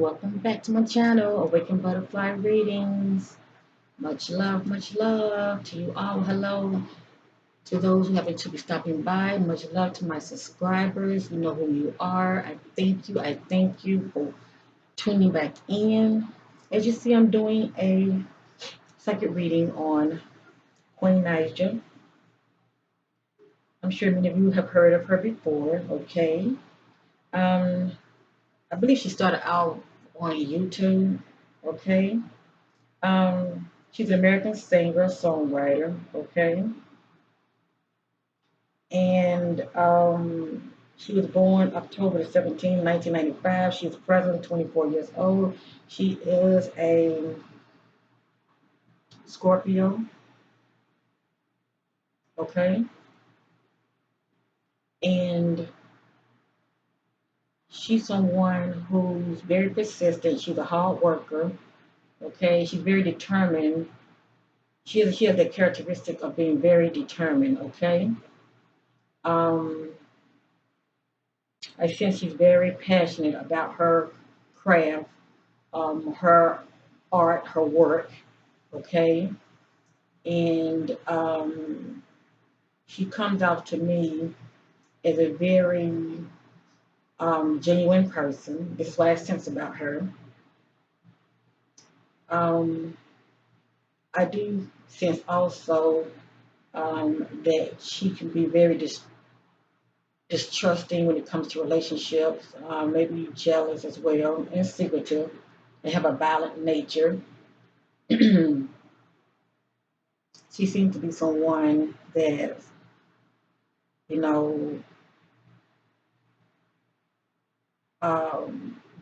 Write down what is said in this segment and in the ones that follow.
welcome back to my channel, Awakened Butterfly Readings. Much love to you all. Hello to those who happen to be stopping by. Much love to my subscribers. You know who you are. I thank you for tuning back in. As you see, I'm doing a second reading on Queen Naija. I'm sure many of you have heard of her before, okay? Um, I believe she started out on YouTube, okay? She's an American singer, songwriter, okay? And she was born October 17, 1995. She's present 24 years old. She is a Scorpio, okay? And she's someone who's very persistent. She's a hard worker, okay? She's very determined. She has the characteristic of being very determined, okay? Um, I sense she's very passionate about her craft, her art, her work, okay? And she comes out to me as a very genuine person. This is what I sense about her. Um, I do sense also that she can be very distrusting when it comes to relationships, maybe jealous as well, and secretive, and have a violent nature. She seems to be someone that, you know,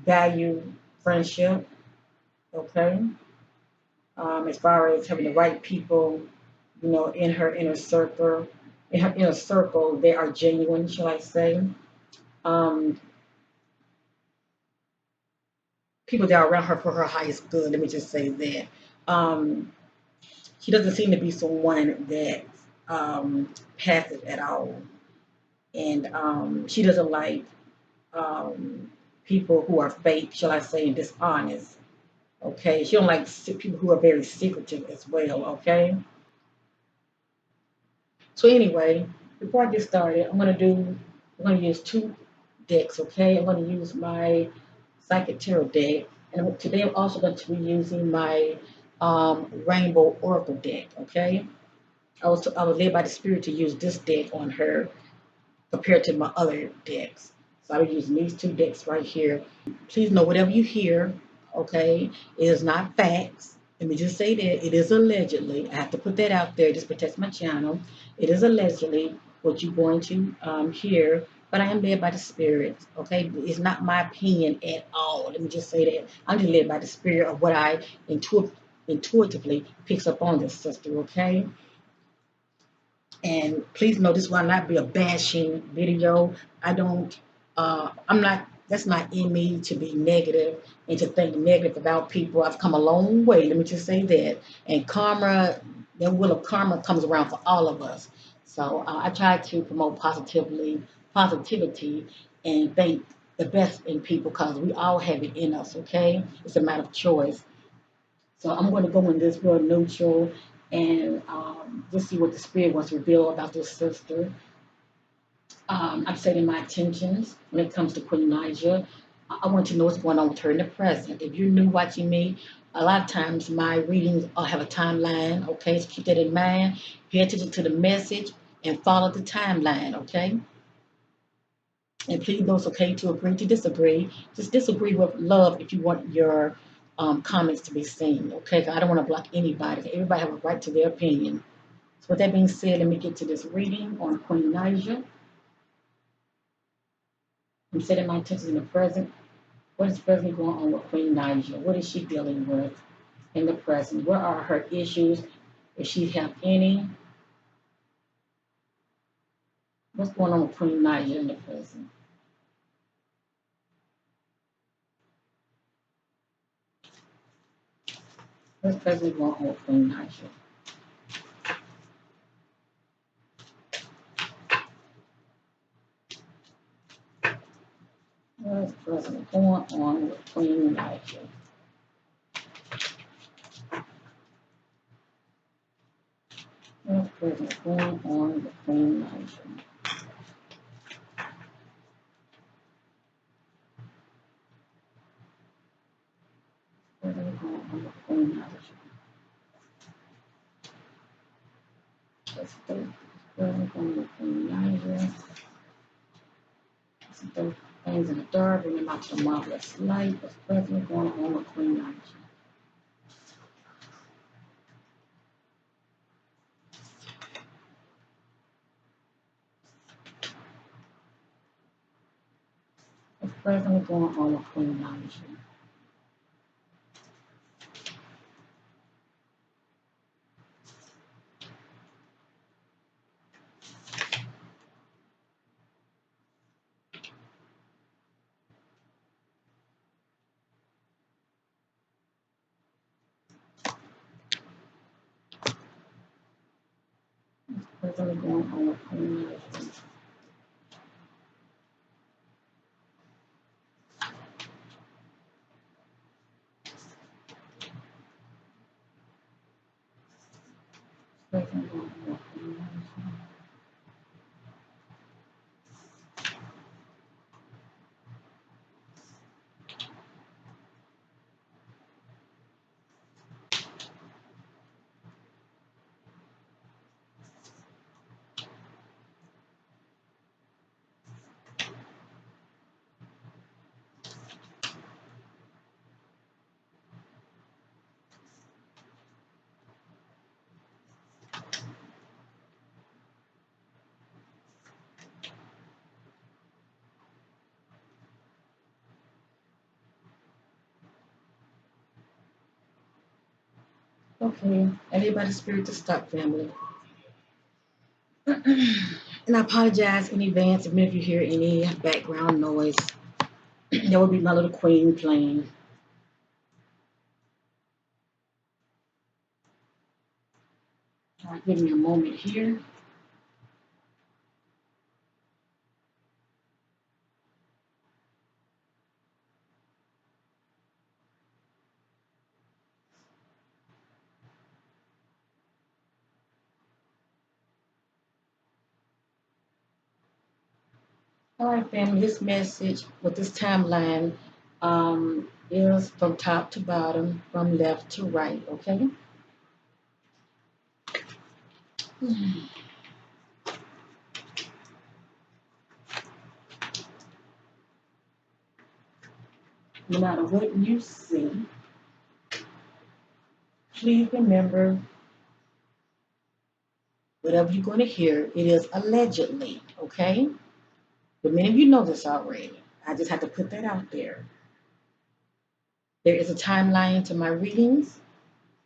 value friendship, okay? As far as having the right people, in her inner circle, they are genuine, shall I say? Um, People that are around her for her highest good. Let me just say that. Um, she doesn't seem to be someone that's passive at all, and she doesn't like people who are fake, shall I say, and dishonest. Okay, she don't like people who are very secretive as well. Okay, so anyway, before I get started, I'm gonna use two decks. Okay, I'm gonna use my Psychic Tarot deck, and today I'm also going to be using my Rainbow Oracle deck. Okay, I was led by the spirit to use this deck on her compared to my other decks. So I'll be using these two decks right here. Please know whatever you hear, okay, it is not facts. Let me just say that it is allegedly. I have to put that out there. Just protect my channel. It is allegedly what you're going to hear, but I am led by the spirit. Okay, it's not my opinion at all. Let me just say that I'm just led by the spirit of what I intuitively picks up on this sister. Okay, and please know this will not be a bashing video. I'm not, that's not in me to be negative and to think negative about people. I've come a long way, let me just say that. And karma, the will of karma comes around for all of us. So I try to promote positivity, and think the best in people because we all have it in us, okay? It's a matter of choice. So I'm going to go in this real neutral and just see what the spirit wants to reveal about this sister. I'm setting my intentions when it comes to Queen Naija. I want to know what's going on with her in the present. If you're new watching me, a lot of times my readings have a timeline, okay? So keep that in mind. Pay attention to the message and follow the timeline, okay? And please know it's okay to agree to disagree. Just disagree with love if you want your comments to be seen, okay? 'Cause I don't want to block anybody. Everybody have a right to their opinion. So with that being said, let me get to this reading on Queen Naija. I'm setting my intentions in the present. What is presently going on with Queen Naija? What is she dealing with in the present? What are her issues, if she have any? What's going on with Queen Naija in the present? What's presently going on with Queen Naija? What's presently going on with Queen Naija? What's presently going on with Queen Naija? Presently going on with Queen Naija. Let's see. Presently going on with Queen Naija. Some things in the dark, bringing them out to the marvelous light. What's presently going on with Queen Naija? What's presently going on with Queen Naija? Presently going on with Queen Naija. Presently going on with Queen Naija. Okay, everybody's spirit to stop, family. And I apologize in advance if you hear any background noise. That would be my little queen playing. Give me a moment here. All right, family, this message with this timeline is from top to bottom, from left to right, okay? No matter what you see, please remember whatever you're going to hear, it is allegedly, okay? But many of you know this already. I just have to put that out there. There is a timeline to my readings.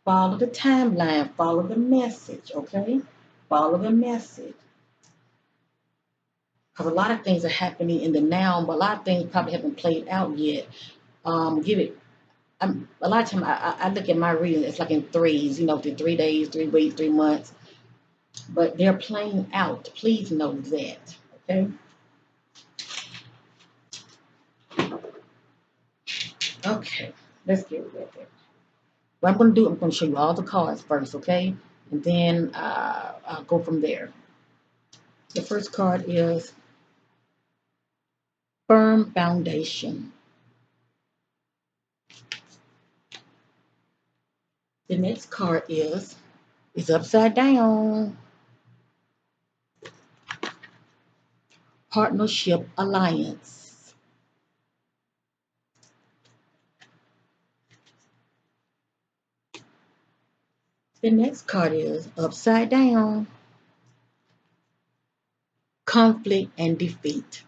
Follow the timeline, follow the message, okay? Follow the message. Because a lot of things are happening in the now, but a lot of things probably haven't played out yet. Give it. A lot of time I look at my reading. It's like in threes, the 3 days, 3 weeks, 3 months. But they're playing out. Please know that. Okay. Okay. Let's get with it. What I'm going to do, I'm going to show you all the cards first, okay? And then I'll go from there. The first card is Firm Foundation. The next card is upside down. Partnership Alliance. The next card is upside down. Conflict and defeat.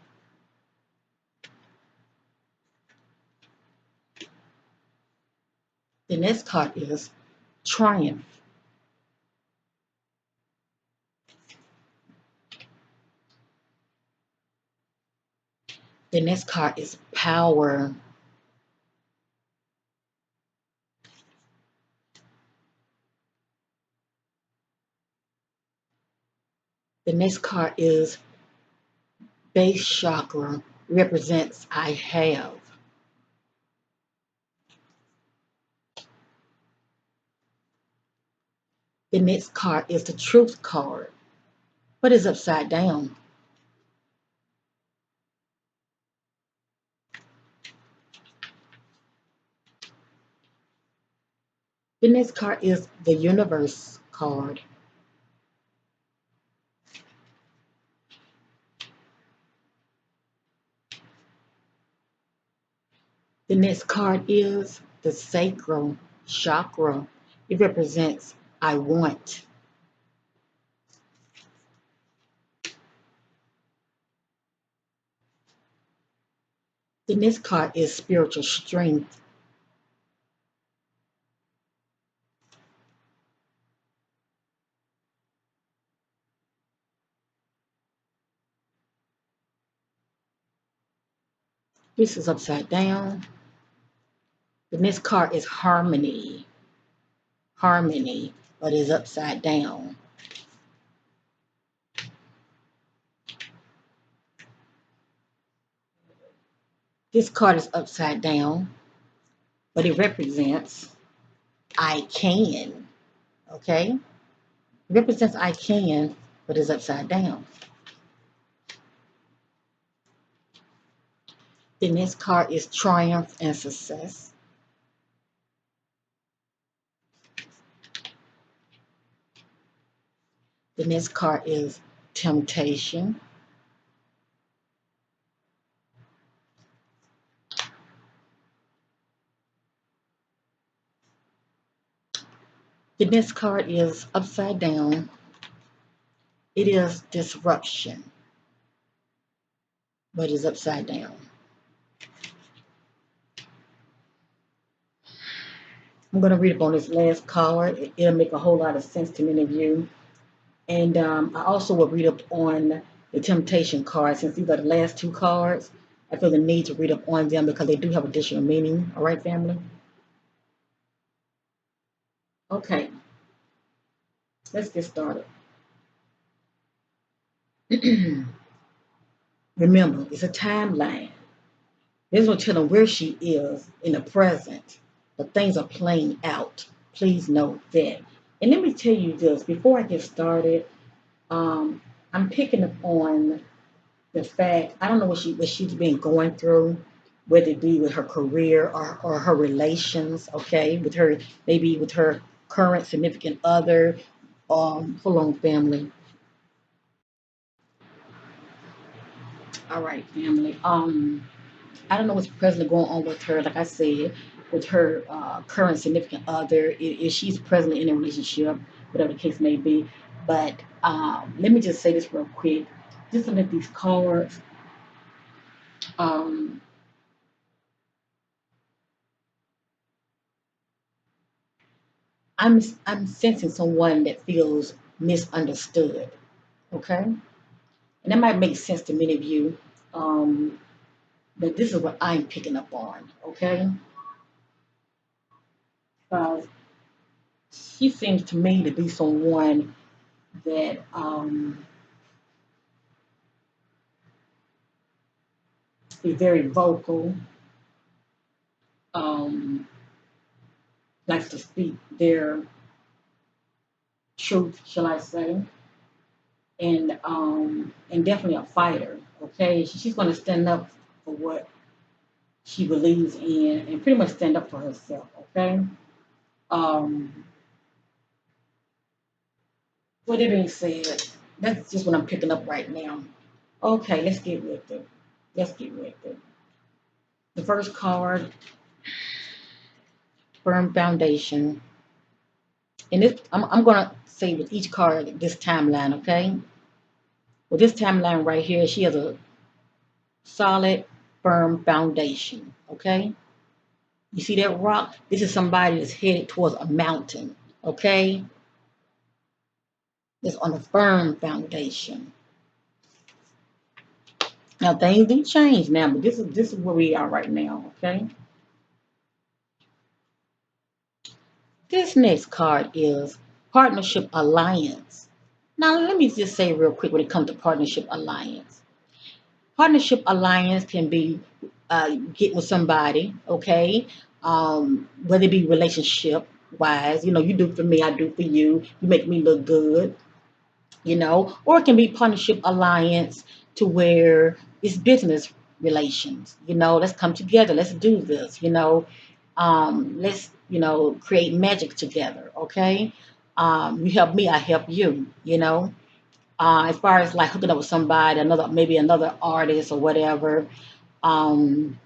The next card is triumph. The next card is power. The next card is base chakra represents I have. The next card is the truth card, but it's upside down. The next card is the universe card. The next card is the sacral chakra. It represents I want. The next card is spiritual strength. This is upside down. The next card is harmony. Harmony, but is upside down. This card is upside down, but it represents I can. Okay? It represents I can, but is upside down. The next card is triumph and success. The next card is temptation. The next card is upside down. It is disruption, but is upside down. I'm going to read up on this last card. It'll make a whole lot of sense to many of you. And I also will read up on the temptation card. Since these are the last two cards, I feel the need to read up on them because they do have additional meaning. All right, family? Okay, let's get started. Remember, it's a timeline. This will tell them where she is in the present, but things are playing out. Please note that. And let me tell you this before I get started. I'm picking up on the fact I don't know what she's been going through, whether it be with her career or her relations. Okay, with her maybe with her current significant other. Hold on, family. All right, family. I don't know what's presently going on with her. Like I said, with her current significant other, if she's presently in a relationship, whatever the case may be. But let me just say this real quick. Just looking at these cards, um, I'm sensing someone that feels misunderstood. Okay, and that might make sense to many of you. Um, but this is what I'm picking up on. Okay, because she seems to me to be someone that is very vocal, um, likes to speak their truth, shall I say, and definitely a fighter. Okay, she's going to stand up for what she believes in and pretty much stand up for herself. Okay. Um, with it being said, that's just what I'm picking up right now. Okay, let's get with it. Let's get with it. The first card, firm foundation, and this I'm gonna say with each card this timeline. Okay. With this timeline right here, she has a solid, firm foundation. Okay. You see that rock? This is somebody that's headed towards a mountain. Okay. It's on a firm foundation. Now things do change now, but this is where we are right now. Okay. This next card is partnership alliance. Now let me just say real quick when it comes to partnership alliance. Partnership alliance can be getting with somebody, okay? Whether it be relationship wise, you do for me, I do for you. You make me look good, or it can be partnership alliance to where it's business relations. Let's come together, let's do this. Let's create magic together. Okay, you help me, I help you. As far as like hooking up with somebody, maybe another artist or whatever. Um,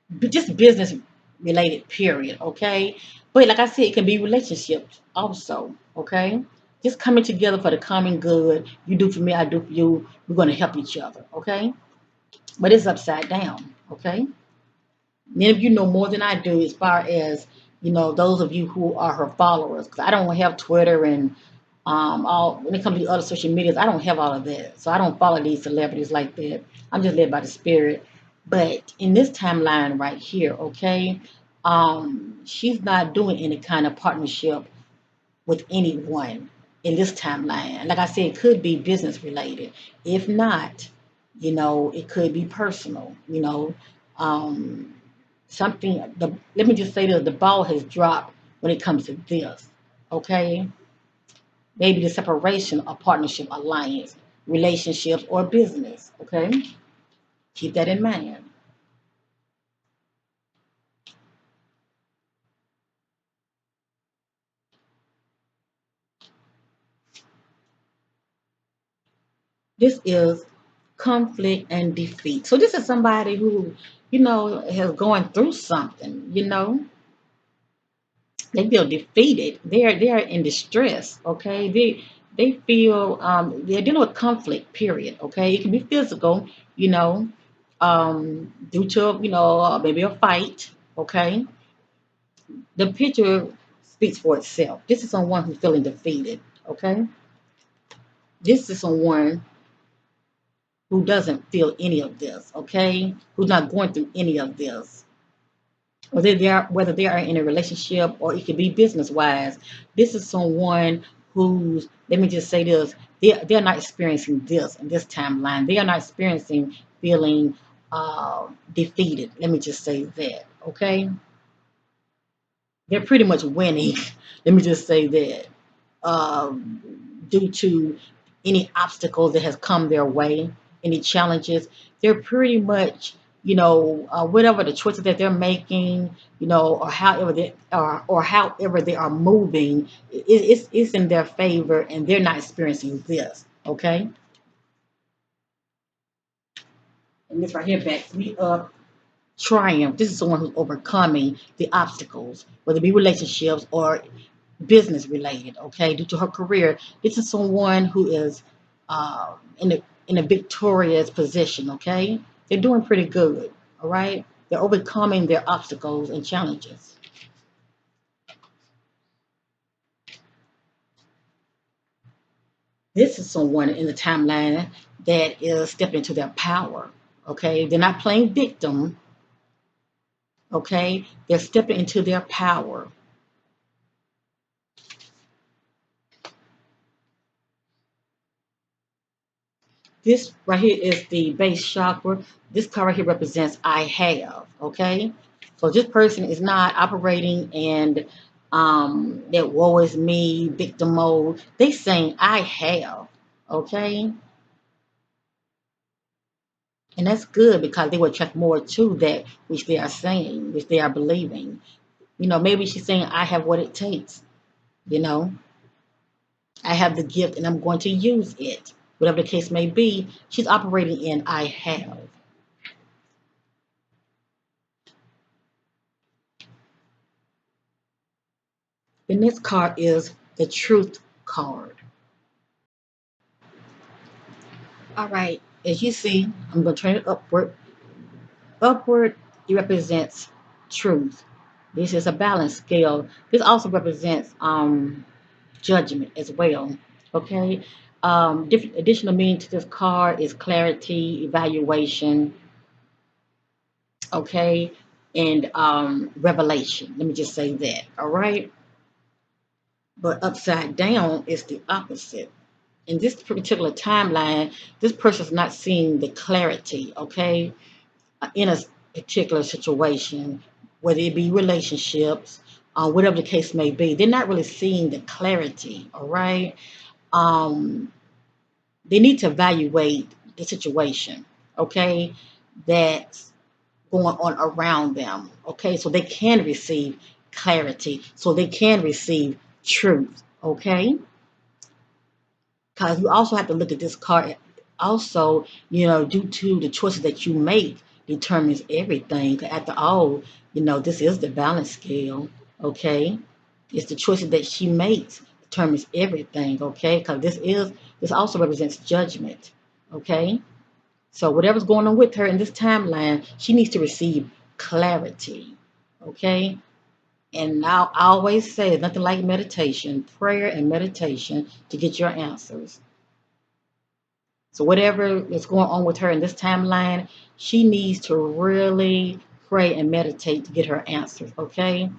but just business related, period. Okay, but like I said, it can be relationships also. Okay, just coming together for the common good. You do for me, I do for you. We're going to help each other. Okay, but it's upside down. Okay, many of you know more than I do as far as those of you who are her followers. Because I don't have Twitter and all when it comes to other social medias, I don't have all of that. So I don't follow these celebrities like that. I'm just led by the spirit. But in this timeline right here, okay, she's not doing any kind of partnership with anyone in this timeline. Like I said, it could be business related. If not, it could be personal. Um, let me just say that the ball has dropped when it comes to this. Okay, maybe the separation of partnership, alliance, relationships, or business. Okay, keep that in mind. This is conflict and defeat. So this is somebody who, has gone through something. They feel defeated. They're in distress. Okay, they feel they're dealing with conflict. Period. Okay, it can be physical. Due to maybe a fight. Okay, the picture speaks for itself. This is someone who's feeling defeated. Okay, this is someone who doesn't feel any of this. Okay, who's not going through any of this. Whether they are in a relationship or it could be business wise, this is someone who's, let me just say this, they're not experiencing this in this timeline. They are not experiencing feeling defeated. Let me just say that. Okay, they're pretty much winning. Let me just say that. Due to any obstacles that has come their way, any challenges, they're pretty much, whatever the choices that they're making, or however they are moving, it's in their favor, and they're not experiencing this. Okay, and this right here backs me up. Triumph. This is someone who's overcoming the obstacles, whether it be relationships or business related. Okay, due to her career, this is someone who is in a victorious position. Okay, they're doing pretty good. All right, they're overcoming their obstacles and challenges. This is someone in the timeline that is stepping into their power. Okay, they're not playing victim. Okay, they're stepping into their power. This right here is the base chakra. This card right here represents I have. Okay, so this person is not operating in that woe is me victim mode. They saying I have. Okay, and that's good because they will attract more to that which they are saying, which they are believing. Maybe she's saying I have what it takes. You know, I have the gift and I'm going to use it. Whatever the case may be, she's operating in I have. The next card is the truth card. All right, as you see, I'm going to turn it upward. Upward, it represents truth. This is a balance scale. This also represents judgment as well. Okay. Different additional meaning to this card is clarity, evaluation, okay, and revelation. Let me just say that. All right. But upside down is the opposite. in this particular timeline, this person's not seeing the clarity, okay, in a particular situation, whether it be relationships, whatever the case may be. They're not really seeing the clarity, all right? Um, they need to evaluate the situation, okay, that's going on around them, okay, so they can receive clarity, so they can receive truth, okay? Because you also have to look at this card. Also, due to the choices that you make determines everything. 'Cause after all, this is the balance scale. Okay, it's the choices that she makes determines everything. Okay, because this also represents judgment. Okay, so whatever's going on with her in this timeline, she needs to receive clarity. Okay, and I always say it's nothing like meditation, prayer and meditation to get your answers. So whatever is going on with her in this timeline, she needs to really pray and meditate to get her answers. Okay,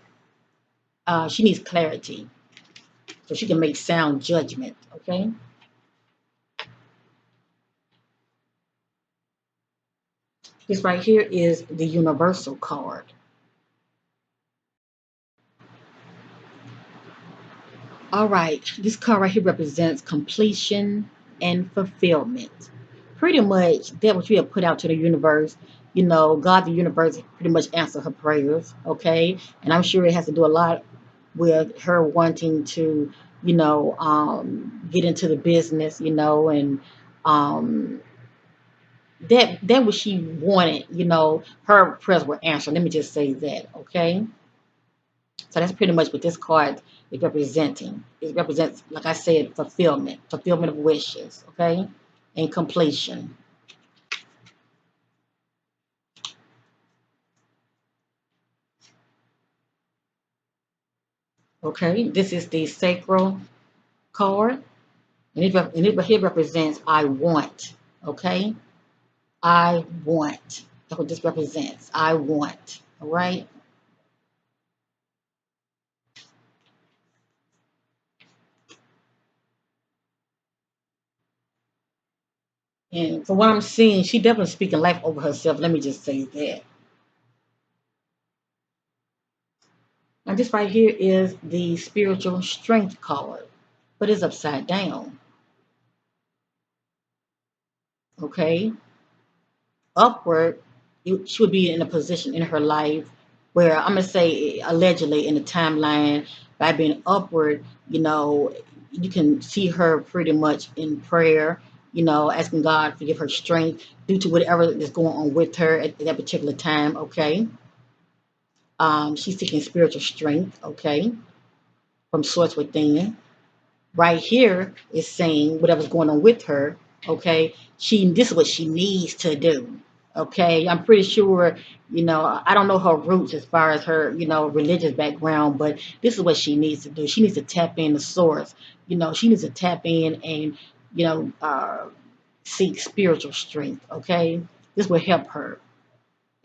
she needs clarity so she can make sound judgment. Okay, this right here is the universal card. All right, this card right here represents completion and fulfillment. Pretty much that what you have put out to the universe. God, the universe, pretty much answer her prayers. Okay, and I'm sure it has to do a lot with her wanting to, get into the business, and um, that what she wanted, her prayers were answered. Let me just say that, okay? So that's pretty much what this card is representing. It represents, like I said, fulfillment of wishes, okay, and completion. Okay, this is the sacral card, and it represents I want. Okay, I want. That's what this represents. I want. All right. And from what I'm seeing, she definitely speaking life over herself. Let me just say that. Now, this right here is the spiritual strength card, but it's upside down. Okay. Upward, she would be in a position in her life where I'm gonna say allegedly in the timeline by being upward, you can see her pretty much in prayer, asking God to give her strength due to whatever is going on with her at that particular time. Okay, she's seeking spiritual strength. Okay, from source within. Right here is saying whatever's going on with her. Okay, this is what she needs to do. Okay, I'm pretty sure, I don't know her roots as far as her, religious background, but this is what she needs to do. She needs to tap in the source. She needs to tap in and, you know, uh, seek spiritual strength. Okay, this will help her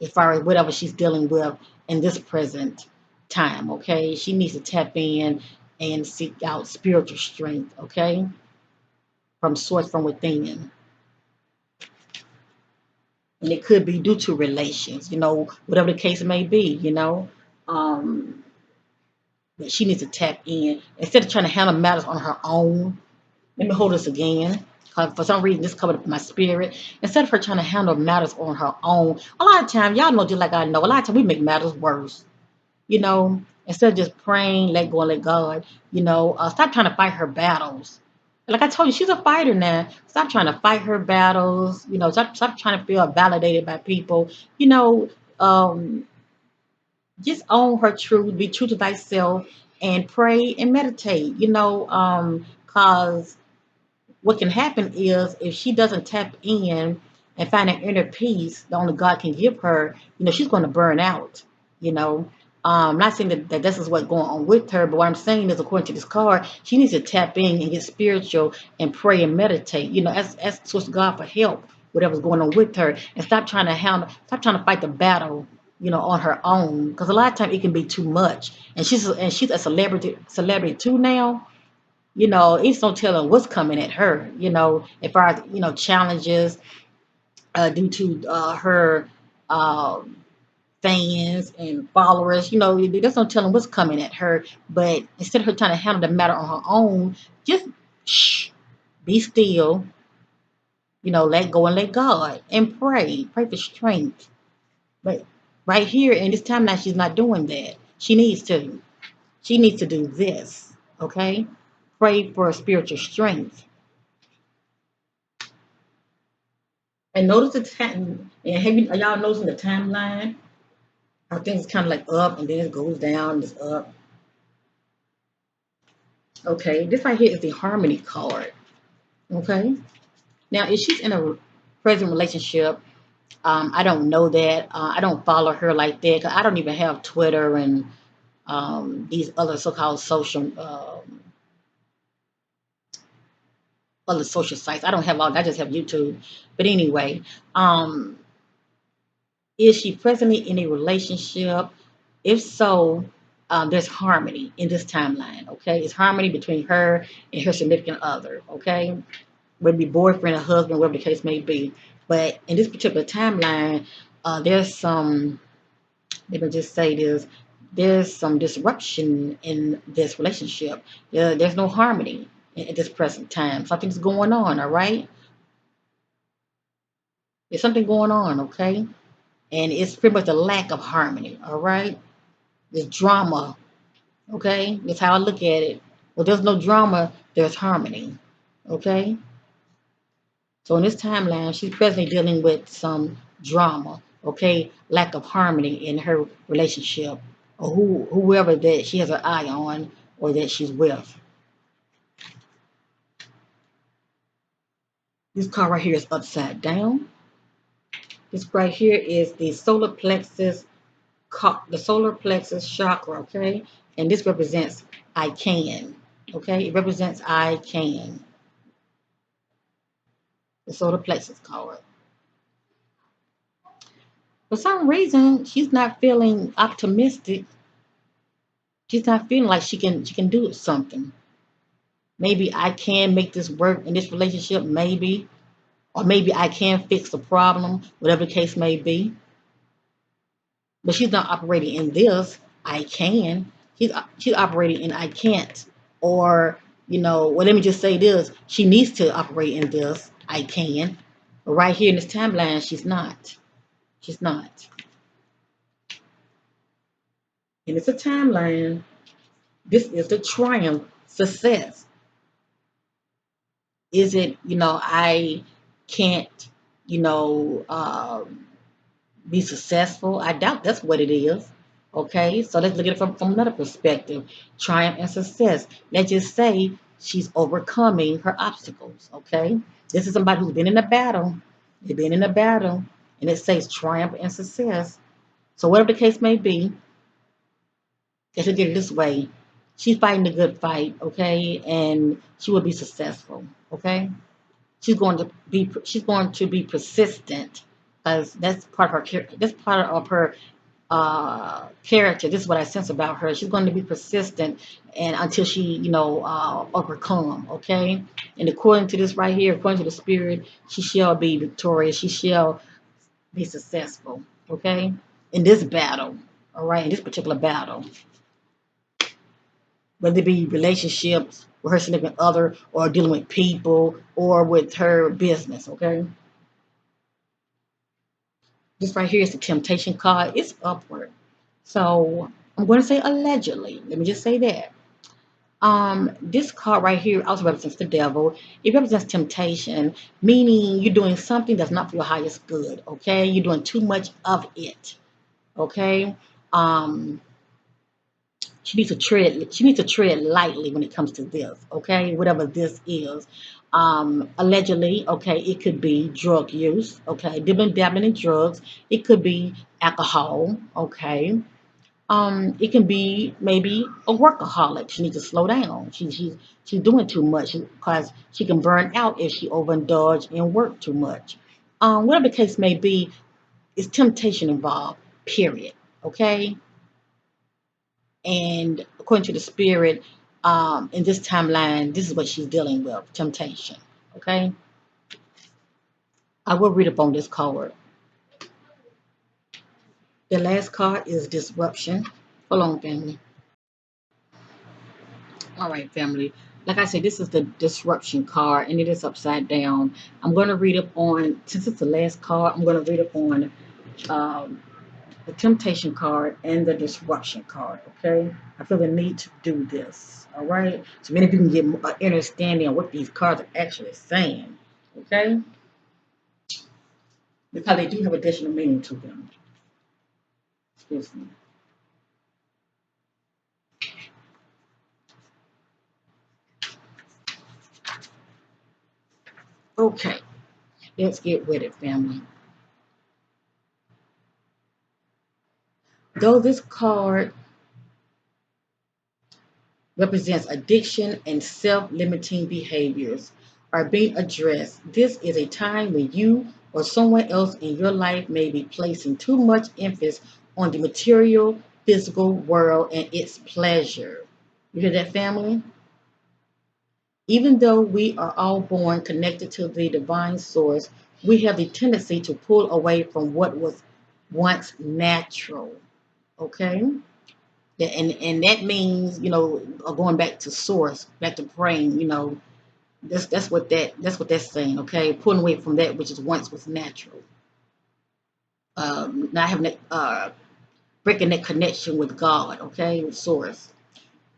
as far as whatever she's dealing with in this present time. Okay, she needs to tap in and seek out spiritual strength. Okay, from source from within, and it could be due to relations. Whatever the case may be. Um, but she needs to tap in instead of trying to handle matters on her own. Let me hold this again. 'Cause for some reason, this covered up my spirit. Instead of her trying to handle matters on her own, a lot of times, y'all know just like I know, a lot of times we make matters worse. Instead of just praying, let go and let God, stop trying to fight her battles. Like I told you, she's a fighter now. Stop trying to fight her battles. Stop trying to feel validated by people. You know, um, just own her truth, be true to thyself, and pray and meditate. Cause what can happen is if she doesn't tap in and find an inner peace that only God can give her, she's going to burn out. You know, not saying that this is what's going on with her, but what I'm saying is, according to this card, she needs to tap in and get spiritual and pray and meditate. Ask source God for help, whatever's going on with her, and stop trying to fight the battle. On her own, because a lot of times it can be too much, and she's a celebrity too now. it's no telling what's coming at her, as far as, challenges due to her um, fans and followers. There's no telling what's coming at her. But instead of her trying to handle the matter on her own, just shh, be still, let go and let God and pray. Pray for strength. But right here in this time now, she's not doing that. She needs to. She needs to do this. Okay? Pray for spiritual strength. And notice the time. And are y'all noticing the timeline? I think it's kind of like up and then it goes down, it's up. Okay, this right here is the harmony card. Okay, now if she's in a present relationship, I don't know that. I don't follow her like that. 'Cause I don't even have Twitter and these other so-called other social sites. I don't have all. I just have YouTube. But anyway, um, is she presently in a relationship? If so, there's harmony in this timeline. Okay, it's harmony between her and her significant other. Okay, whether it be boyfriend or husband, whatever the case may be. But in this particular timeline, there's some. Let me just say this: there's some disruption in this relationship. There's no harmony at this present time. Something's going on. All right, there's something going on. Okay, and it's pretty much a lack of harmony. All right, there's drama. Okay, that's how I look at it. Well, there's no drama. There's harmony. Okay. So in this timeline, she's presently dealing with some drama, okay, lack of harmony in her relationship, or whoever that she has her eye on or that she's with. This card right here is upside down. This right here is the solar plexus chakra, okay, and this represents I can, okay, it represents I can. The solar plexus card. For some reason, she's not feeling optimistic. She's not feeling like she can do something. Maybe I can make this work in this relationship, maybe, or maybe I can fix the problem, whatever the case may be. But she's not operating in this. I can. She's operating in I can't, or well, let me just say this: she needs to operate in this. I can, but right here in this timeline, she's not. She's not. And it's a timeline. This is the triumph, success. Is it, I can't, you know, um, be successful? I doubt that's what it is. Okay, so let's look at it from another perspective. Triumph and success. Let's just say she's overcoming her obstacles. Okay, this is somebody who's been in a battle. They've been in a battle, and it says triumph and success. So whatever the case may be, let's look at it this way. She's fighting a good fight, okay, and she will be successful. Okay, she's going to be persistent because that's part of her that's part of her character. This is what I sense about her. She's going to be persistent and until she overcome. Okay, and according to this right here, according to the spirit, she shall be victorious. She shall be successful. Okay, in this battle. All right, in this particular battle, whether it be relationships with her significant other or dealing with people or with her business. Okay, this right here is the temptation card. It's upward. So I'm going to say allegedly. Let me just say that. This card right here also represents the devil. It represents temptation, meaning you're doing something that's not for your highest good. Okay, you're doing too much of it. Okay, um, she needs to tread lightly when it comes to this. Okay, whatever this is. Allegedly, okay, it could be drug use. Okay, dabbling in drugs. It could be alcohol. Okay, it can be maybe a workaholic. She needs to slow down. She's doing too much because she can burn out if she overindulge and work too much. Whatever the case may be, it's temptation involved. Period. Okay, and according to the spirit, In this timeline, this is what she's dealing with, temptation. Okay, I will read up on this card. The last card is disruption. Hold on, family. All right, family. Like I said, this is the disruption card, and it is upside down. I'm going to read up on, since it's the last card, I'm going to read up on um, the temptation card and the disruption card. Okay, I feel the need to do this. All right, so many people can get an understanding of what these cards are actually saying. Okay, because they do have additional meaning to them. Excuse me. Okay, let's get with it, family. Though this card represents addiction and self-limiting behaviors are being addressed. This is a time when you or someone else in your life may be placing too much emphasis on the material, physical world and its pleasure. You hear that, family? Even though we are all born connected to the divine source, we have the tendency to pull away from what was once natural. Okay? Yeah, and that means, going back to source, back to praying, that's what that's saying, okay? Pulling away from that which is once was natural. Not having that breaking that connection with God, okay, with source.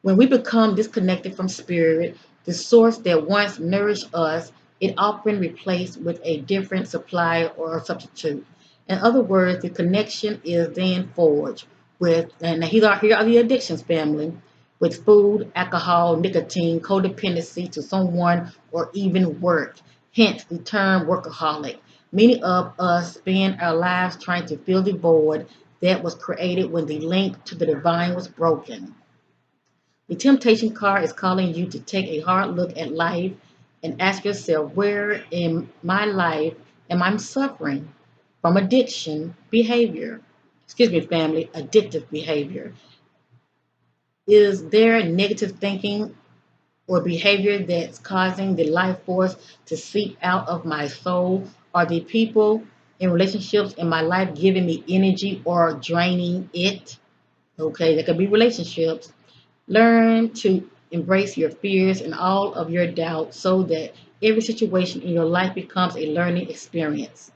When we become disconnected from spirit, the source that once nourished us, it often replaced with a different supply or substitute. In other words, the connection is then forged with, and here are the addictions, family, with food, alcohol, nicotine, codependency to someone, or even work. Hence the term workaholic. Many of us spend our lives trying to fill the void that was created when the link to the divine was broken. The temptation card is calling you to take a hard look at life and ask yourself, where in my life am I suffering from addiction behavior? Excuse me, family, addictive behavior. Is there negative thinking or behavior that's causing the life force to seep out of my soul? Are the people in relationships in my life giving me energy or draining it? Okay, that could be relationships. Learn to embrace your fears and all of your doubts so that every situation in your life becomes a learning experience.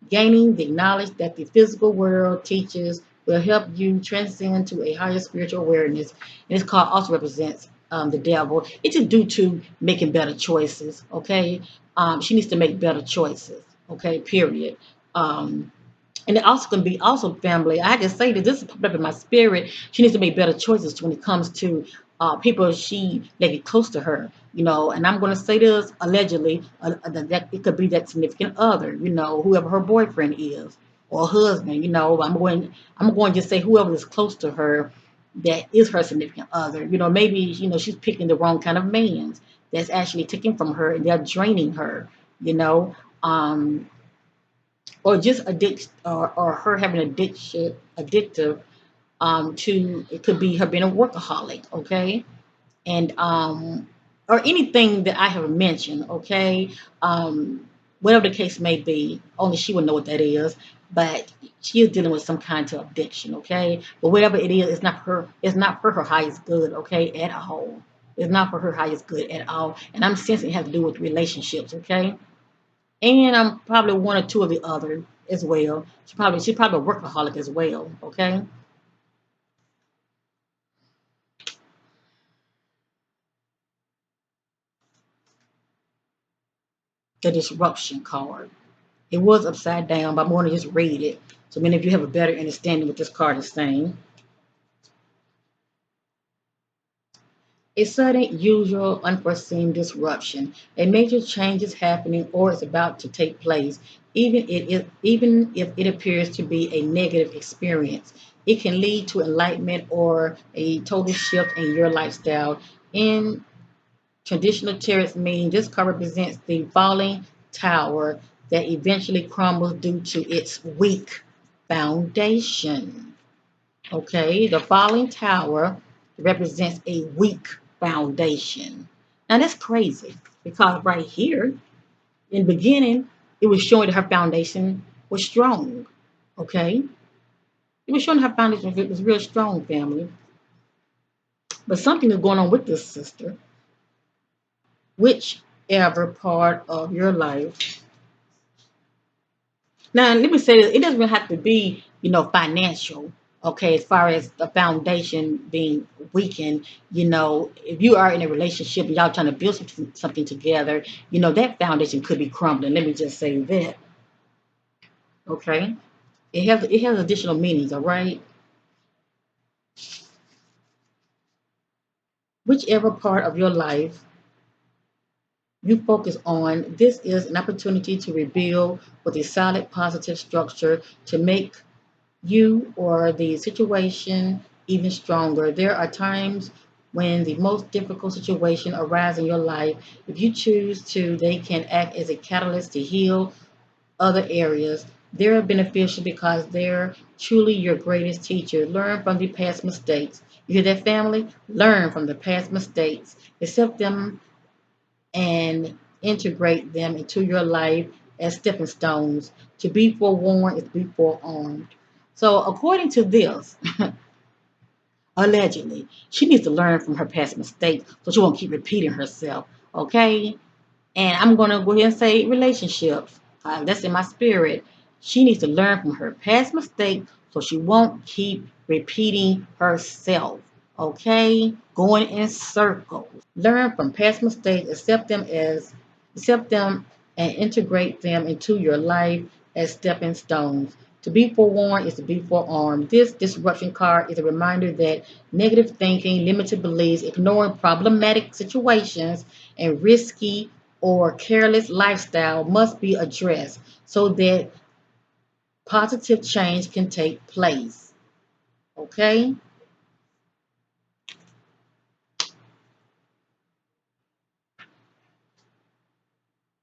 Gaining the knowledge that the physical world teaches will help you transcend to a higher spiritual awareness. And this card also represents the devil. It's just due to making better choices. Okay, she needs to make better choices. Okay, period. And it also can be also family. I just say that this is popped up in my spirit. She needs to make better choices when it comes to people she that get close to her, And I'm going to say this allegedly that it could be that significant other, whoever her boyfriend is or husband. I'm going to just say whoever is close to her that is her significant other. Maybe she's picking the wrong kind of man that's actually taking from her and they're draining her. You know. Or just addict or her having addiction addictive to it could be her being a workaholic, okay, and or anything that I have mentioned, okay, whatever the case may be, only she would know what that is, but she is dealing with some kind of addiction, okay, but whatever it is, it's not for her highest good, okay, at all. It's not for her highest good at all, and I'm sensing it has to do with relationships, okay. And I'm probably one or two of the other as well. She's probably a workaholic as well. Okay. The disruption card. It was upside down, but I'm going to just read it. So many of you have a better understanding what this card is saying. A sudden, usual, unforeseen disruption. A major change is happening or is about to take place, even if it appears to be a negative experience. It can lead to enlightenment or a total shift in your lifestyle. In traditional tarot meaning, this card represents the falling tower that eventually crumbles due to its weak foundation. Okay, the falling tower represents a weak foundation. Now that's crazy because right here in the beginning, it was showing that her foundation was strong. Okay? It was showing her foundation was real strong, family. But something is going on with this sister, whichever part of your life. Now, let me say this, it doesn't have to be, financial. Okay, as far as the foundation being weakened, if you are in a relationship and y'all trying to build something together, that foundation could be crumbling. Let me just say that. Okay, it has additional meanings. All right, whichever part of your life you focus on, this is an opportunity to rebuild with a solid, positive structure to make you or the situation even stronger. There are times when the most difficult situation arises in your life. If you choose to, they can act as a catalyst to heal other areas. They're beneficial because they're truly your greatest teacher. Learn from the past mistakes. You hear that, family? Learn from the past mistakes. Accept them and integrate them into your life as stepping stones. To be forewarned is to be forearmed. So, according to this, allegedly, she needs to learn from her past mistakes so she won't keep repeating herself. Okay? And I'm going to go ahead and say relationships. That's in my spirit. She needs to learn from her past mistakes so she won't keep repeating herself. Okay? Going in circles. Learn from past mistakes, accept them and integrate them into your life as stepping stones. To be forewarned is to be forearmed. This disruption card is a reminder that negative thinking, limited beliefs, ignoring problematic situations, and risky or careless lifestyle must be addressed so that positive change can take place. Okay?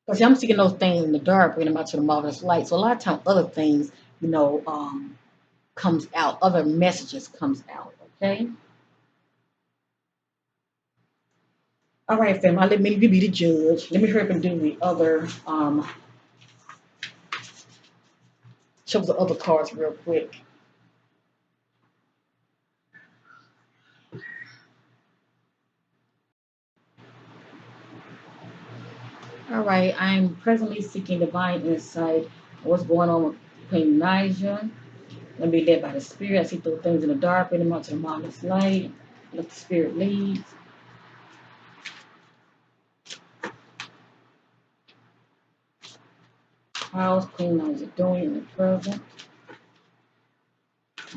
Because I'm seeing those things in the dark, bringing them out to the marvelous light. So a lot of times, other things, comes out, other messages comes out. Okay. All right, fam. Let me be the judge. Let me hurry up and do the other show the other cards real quick. All right. I'm presently seeking divine insight. What's going on with Queen Naija? Let me be led by the spirit. I see through things in the dark, bring them out to the marvelous light. Let the spirit lead. How's Queen Naija doing in the present?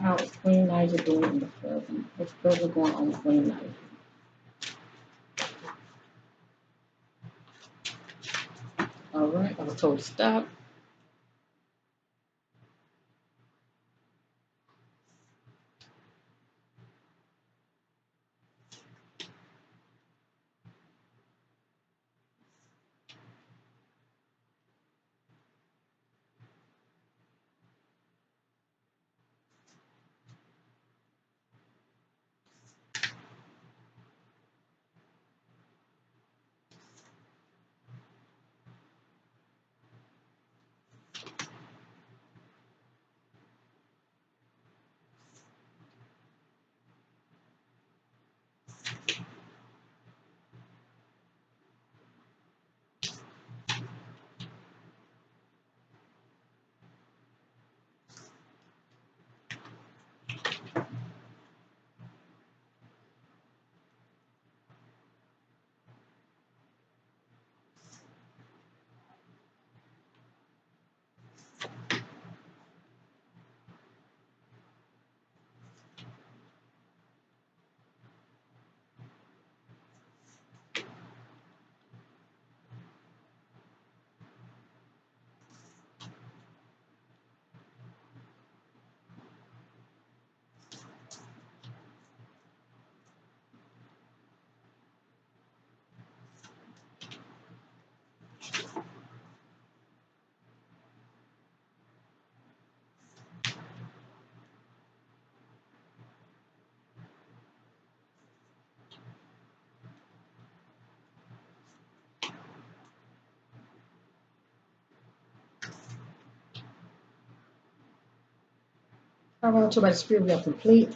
How is Queen Naija doing in the present? What's present going on with Queen Naija? All right, I was told to stop. All right, so by the Spirit, we are complete.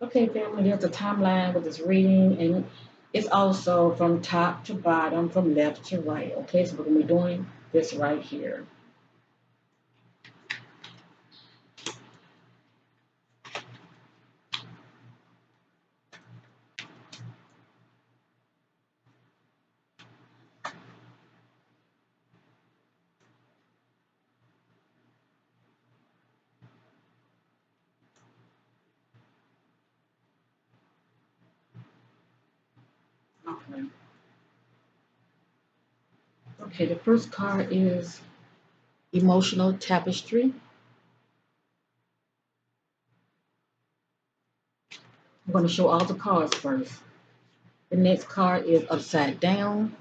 Okay, family, here's the timeline with this reading, and it's also from top to bottom, from left to right. Okay, so we're going to be doing this right here. Okay. Okay, the first card is Emotional Tapestry. I'm going to show all the cards first. The next card is Upside Down.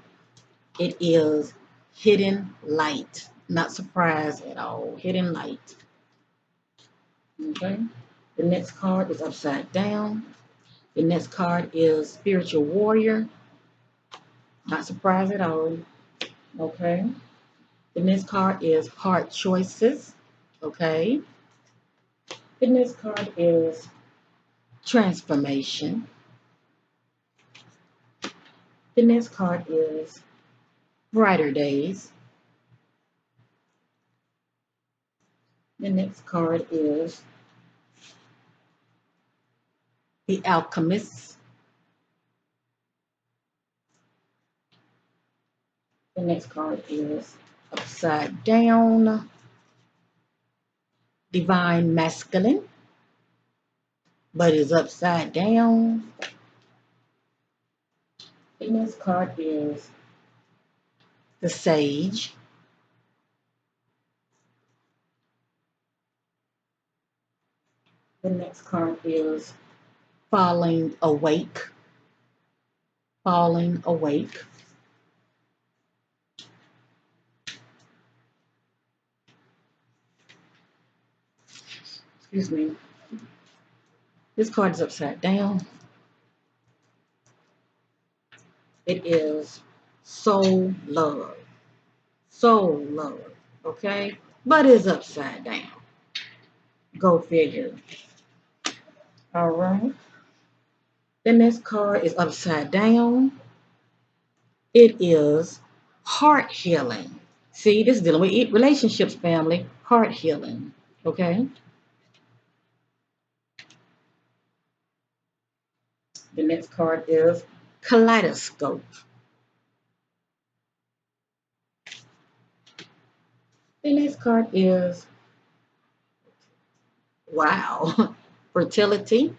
It is Hidden Light. Not surprised at all. Hidden Light. Okay. The next card is Upside Down. The next card is Spiritual Warrior. Not surprised at all. Okay. The next card is Hard Choices. Okay. The next card is Transformation. The next card is Brighter Days. The next card is The Alchemist. The next card is Upside Down, Divine Masculine, but is upside down. The next card is the Sage. The next card is Falling Awake. Falling Awake. Excuse me. This card is upside down. It is Soul Love. Soul Love. Okay? But it's upside down. Go figure. All right. The next card is upside down. It is heart healing. See, this is dealing with relationships, family. Heart healing. Okay? The next card is kaleidoscope. The next card is wow, fertility.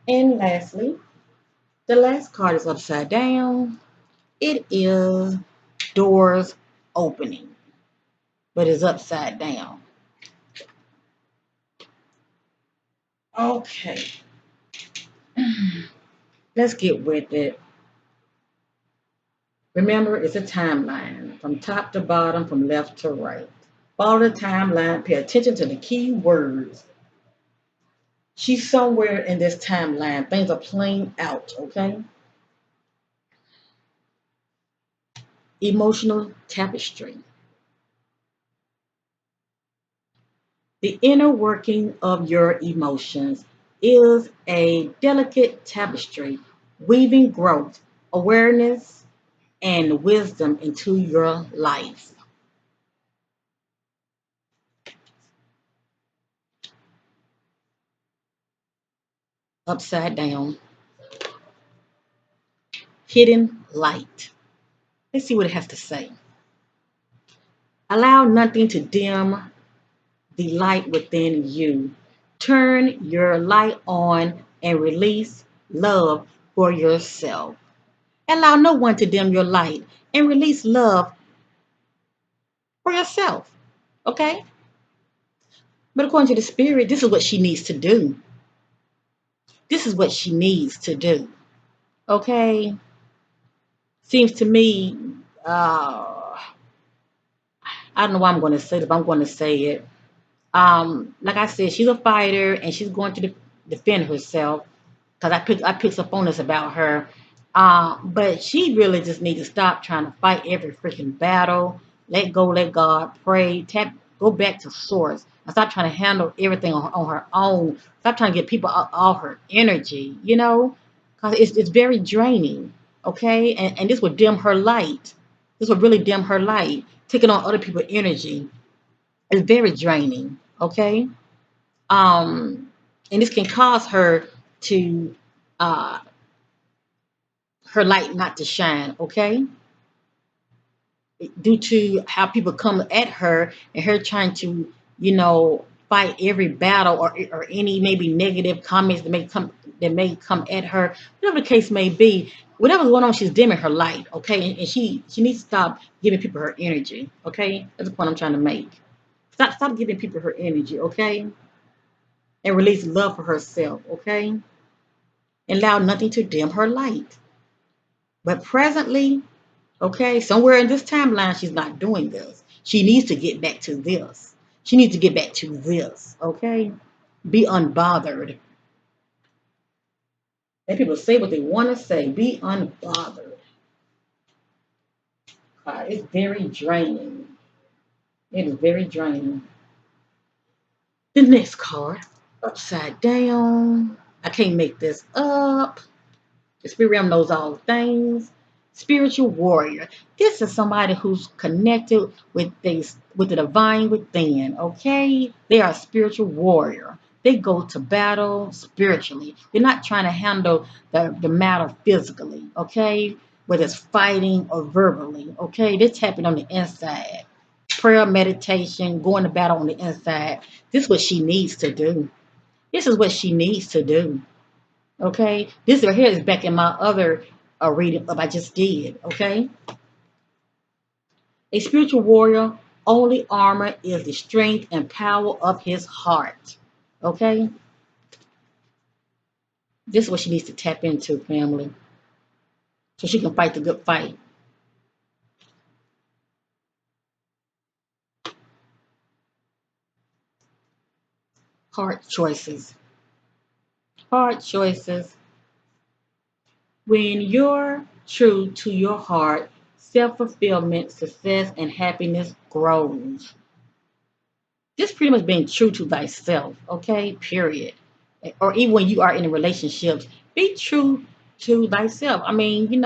And lastly, the last card is upside down. It is doors opening, but it's upside down. Okay, let's get with it. Remember, it's a timeline from top to bottom, from left to right. Follow the timeline, pay attention to the key words. She's somewhere in this timeline. Things are playing out, okay? Emotional tapestry. The inner working of your emotions is a delicate tapestry, weaving growth, awareness, and wisdom into your life. Upside down, hidden light. Let's see what it has to say. Allow nothing to dim the light within you. Turn your light on and release love for yourself. Allow no one to dim your light and release love for yourself. Okay? But according to the spirit, this is what she needs to do. This is what she needs to do. Okay? Seems to me, uh, I don't know why I'm going to say this, but I'm going to say it. Like I said, she's a fighter and she's going to defend herself because I picked up on this about her. But she really just needs to stop trying to fight every freaking battle. Let go, let God, pray, go back to source. And stop trying to handle everything on her own. Stop trying to get people all her energy, because it's very draining. Okay, and this would dim her light. This would really dim her light. Taking on other people's energy is very draining. Okay, and this can cause her to uh, her light not to shine, okay? Due to how people come at her and her trying to, fight every battle or any maybe negative comments that may come at her, whatever the case may be, whatever's going on, she's dimming her light, okay? And she needs to stop giving people her energy, okay? That's the point I'm trying to make. Stop giving people her energy, okay? And release love for herself, okay? And allow nothing to dim her light. But presently, okay, somewhere in this timeline, she's not doing this. She needs to get back to this. She needs to get back to this, okay? Be unbothered. Let people say what they want to say. Be unbothered. It's very draining. It is very draining. The next card, upside down. I can't make this up. The spirit realm knows all things. Spiritual warrior. This is somebody who's connected with the divine within. Okay, they are a spiritual warrior. They go to battle spiritually. They're not trying to handle the matter physically. Okay, whether it's fighting or verbally. Okay, they're tapping on the inside. Prayer, meditation, going to battle on the inside. This is what she needs to do. This is what she needs to do. Okay, this right here is back in my other reading up I just did. Okay, a spiritual warrior only armor is the strength and power of his heart. Okay, this is what she needs to tap into, family, so she can fight the good fight. Hard choices. Hard choices. When you're true to your heart, self-fulfillment, success, and happiness grows. Just pretty much being true to thyself, okay? Period. Or even when you are in relationships, be true to thyself. I mean,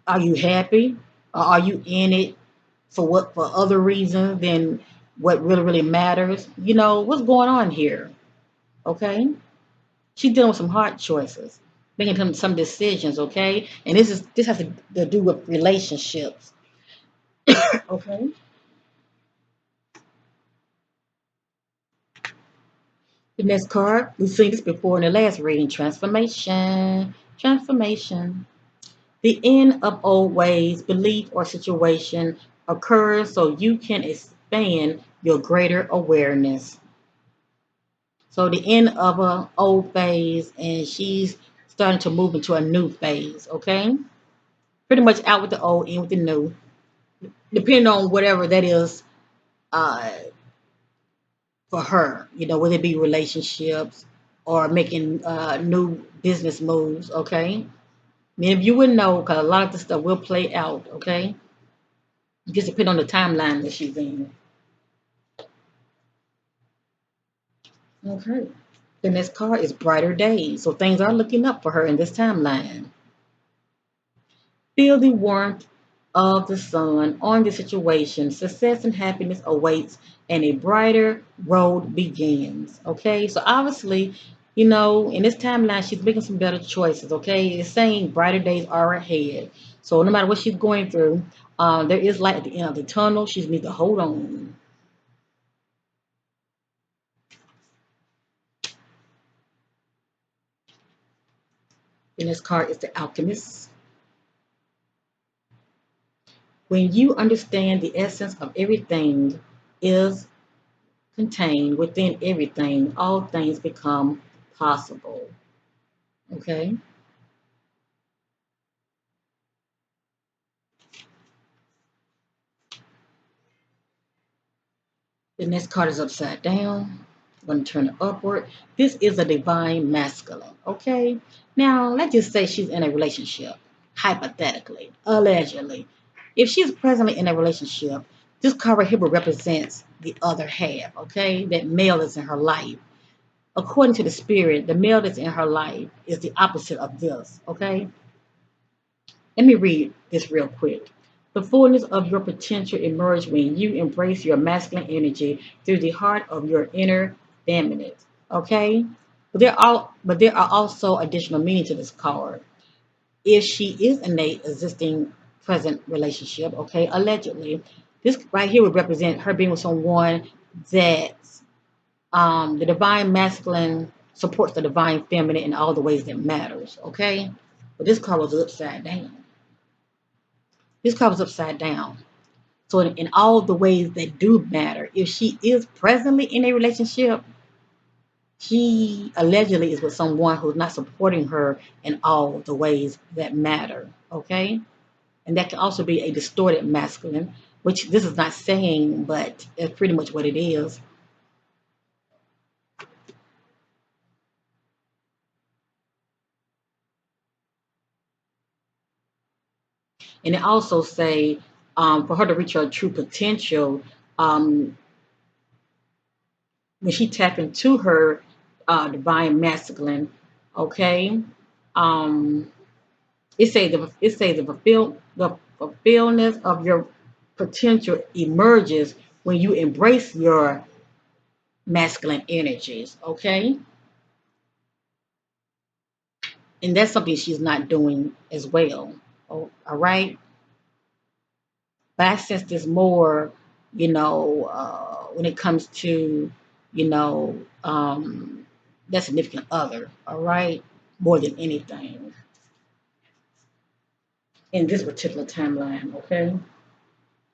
are you happy? Or are you in it for other reasons than what really, really matters? What's going on here? Okay? She's dealing with some hard choices, making some decisions, okay? And this has to do with relationships. Okay. The next card, we've seen this before in the last reading, transformation. Transformation. The end of old ways, belief, or situation occurs so you can expand your greater awareness. So the end of an old phase, and she's starting to move into a new phase, okay? Pretty much out with the old, in with the new, depending on whatever that is uh, for her, whether it be relationships or making new business moves, okay? Many of you would know because a lot of the stuff will play out, okay? Just depend on the timeline that she's in. Okay. The next card is brighter days. So things are looking up for her in this timeline. Feel the warmth of the sun on the situation. Success and happiness awaits and a brighter road begins. Okay. So obviously, in this timeline, she's making some better choices. Okay. It's saying brighter days are ahead. So no matter what she's going through, there is light at the end of the tunnel. She just needs to hold on. The next card is the alchemist. When you understand the essence of everything is contained within everything, all things become possible. Okay. The next card is upside down. I'm going to turn it upward. This is a divine masculine. Okay. Now, let's just say she's in a relationship, hypothetically, allegedly. If she's presently in a relationship, this card right here represents the other half. Okay. That male is in her life. According to the spirit, the male that's in her life is the opposite of this. Okay. Let me read this real quick. The fullness of your potential emerges when you embrace your masculine energy through the heart of your inner feminine. Okay? But there are also additional meaning to this card. If she is in a existing present relationship, okay, allegedly, this right here would represent her being with someone that the divine masculine supports the divine feminine in all the ways that matters. Okay? But this card was upside down. This card was upside down. So in all the ways that do matter, if she is presently in a relationship, she allegedly is with someone who's not supporting her in all the ways that matter. Okay? And that can also be a distorted masculine, which this is not saying, but it's pretty much what it is. And it also say for her to reach her true potential, um, when she tap into her divine masculine, okay, um, it say the fulfillment of your potential emerges when you embrace your masculine energies, okay, and that's something she's not doing as well. Oh, all right, but I sense there's more, when it comes to, you know, that significant other, all right, more than anything in this particular timeline, okay?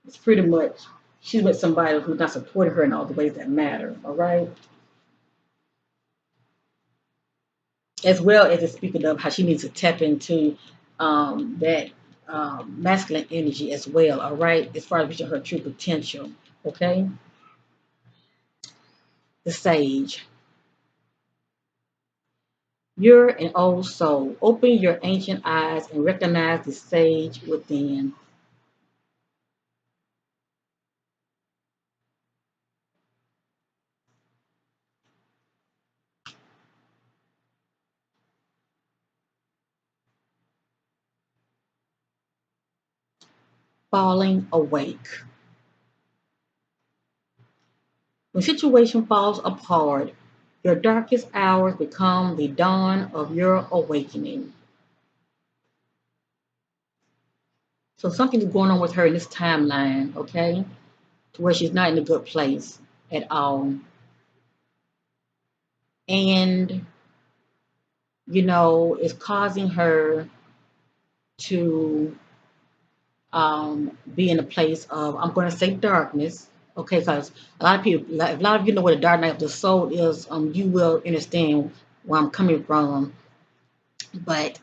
It's pretty much she's with somebody who's not supporting her in all the ways that matter, all right? As well as it's speaking of how she needs to tap into that masculine energy as well, all right? As far as reaching her true potential, okay? The sage. You're an old soul. Open your ancient eyes and recognize the sage within. Falling awake. When situation falls apart, your darkest hours become the dawn of your awakening. So something's going on with her in this timeline, okay, to where she's not in a good place at all. And, it's causing her to be in a place of, I'm going to say darkness, okay, because a lot of you know what a dark night of the soul is, you will understand where I'm coming from. But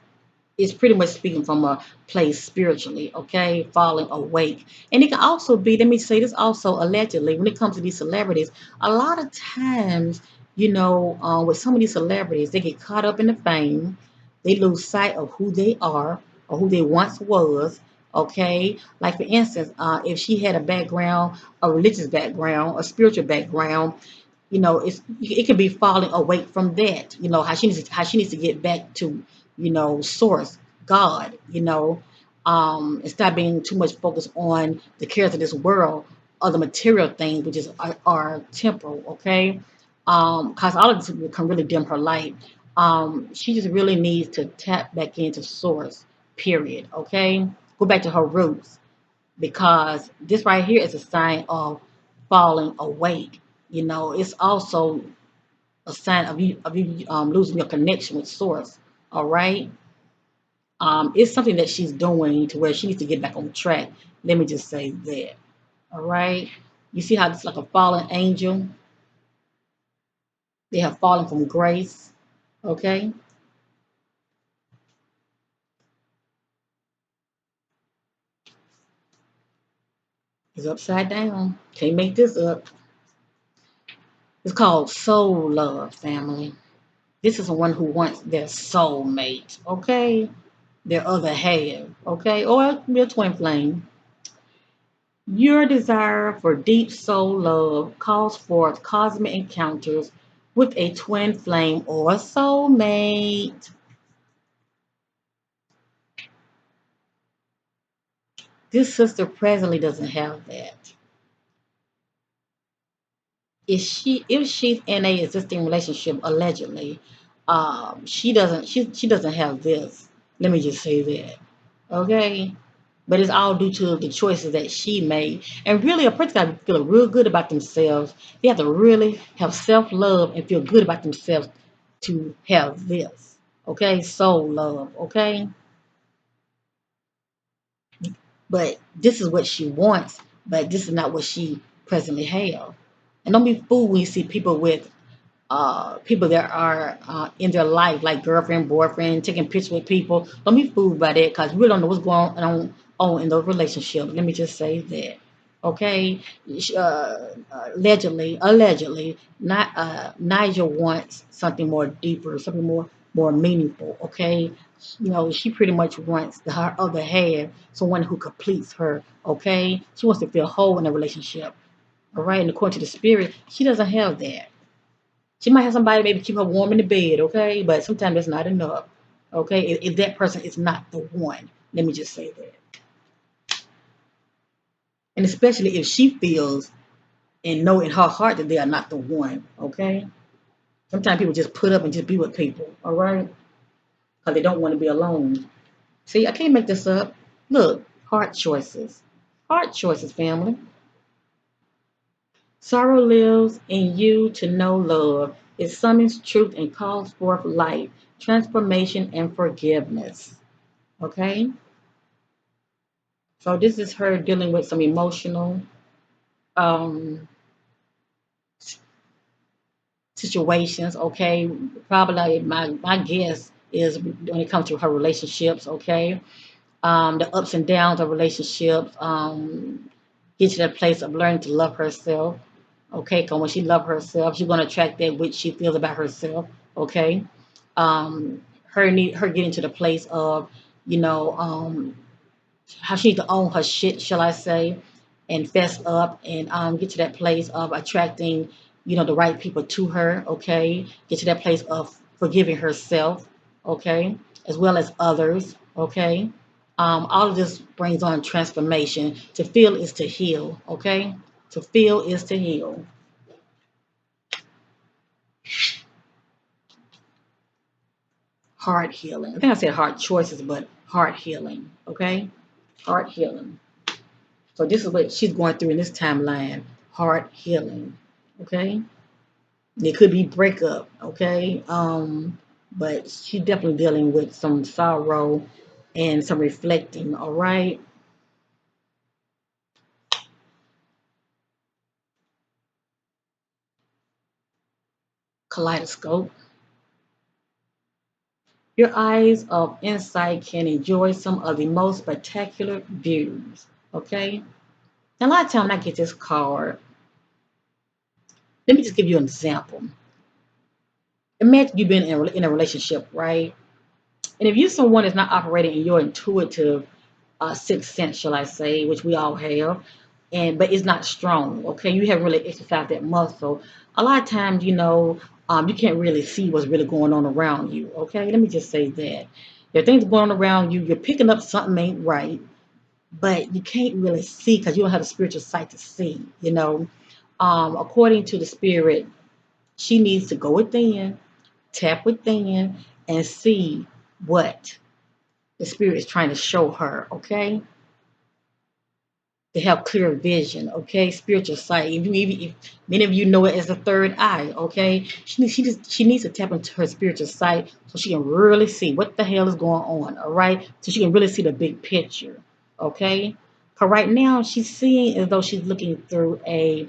it's pretty much speaking from a place spiritually, okay, falling awake. And it can also be, let me say this also allegedly, when it comes to these celebrities, a lot of times, with some of these celebrities, they get caught up in the fame, they lose sight of who they are or who they once was, okay. Like for instance, if she had a background, a religious background, a spiritual background, it can be falling away from that. How she needs to get back to source, God. And stop being too much focused on the cares of this world, other material things, which is are temporal. Okay, because all of this can really dim her light. She just really needs to tap back into source. Period. Okay, go back to her roots because this right here is a sign of falling awake. It's also a sign of you losing your connection with source. All right. It's something that she's doing to where she needs to get back on track. Let me just say that. All right. You see how it's like a fallen angel? They have fallen from grace. Okay? It's upside down. Can't make this up. It's called soul love, family. This is the one who wants their soulmate, okay? Their other half, okay? Or it could be a twin flame. Your desire for deep soul love calls forth cosmic encounters with a twin flame or soulmate. This sister presently doesn't have that. If she's in a existing relationship allegedly, she doesn't have this. Let me just say that. Okay? But it's all due to the choices that she made. And really, a person got to feel real good about themselves. They have to really have self love and feel good about themselves to have this. Okay, soul love. Okay, but this is what she wants, but this is not what she presently have. And don't be fooled when you see people that are in their life, like girlfriend, boyfriend, taking pictures with people. Don't be fooled by that because we don't know what's going on in those relationships. Let me just say that. Okay, allegedly, not Nigel wants something more deeper, something more meaningful. Okay, she pretty much wants her other half, someone who completes her. Okay, she wants to feel whole in a relationship. All right, and according to the spirit, she doesn't have that. She might have somebody maybe keep her warm in the bed, okay? But sometimes that's not enough, okay? If that person is not the one, let me just say that. And especially if she feels and know in her heart that they are not the one, okay? Sometimes people just put up and just be with people, all right? Because they don't want to be alone. See, I can't make this up. Look, hard choices. Hard choices, family. Sorrow lives in you to know love. It summons truth and calls forth light, transformation, and forgiveness. Okay? So this is her dealing with some emotional um, situations. Okay? Probably like my guess is when it comes to her relationships. Okay? The ups and downs of relationships. Get to that place of learning to love herself. Okay, because when she loves herself, she's gonna attract that which she feels about herself. Okay, her getting to the place of, you know, how she needs to own her shit, shall I say, and fess up and get to that place of attracting, the right people to her. Okay, get to that place of forgiving herself. Okay, as well as others. Okay, all of this brings on transformation. To feel is to heal. Okay, to feel is to heal. Heart healing. I think I said heart choices, but heart healing. Okay, heart healing. So this is what she's going through in this timeline. Heart healing. Okay, it could be breakup. Okay, but she's definitely dealing with some sorrow and some reflecting. All right, kaleidoscope. Your eyes of insight can enjoy some of the most spectacular views. Okay, and a lot of times when I get this card, let me just give you an example. Imagine you've been in a relationship, right? And if you're someone that's not operating in your intuitive sixth sense, shall I say, which we all have, but it's not strong, okay? You haven't really exercised that muscle. A lot of times, you can't really see what's really going on around you, okay? Let me just say that. There are things going on around you, you're picking up something ain't right, but you can't really see because you don't have the spiritual sight to see. According to the spirit, she needs to go within, tap within, and see what the spirit is trying to show her, okay? To have clear vision, okay? Spiritual sight. If many of you know it as the third eye, okay? She needs to tap into her spiritual sight so she can really see what the hell is going on, all right? So she can really see the big picture, okay? Because right now she's seeing as though she's looking through a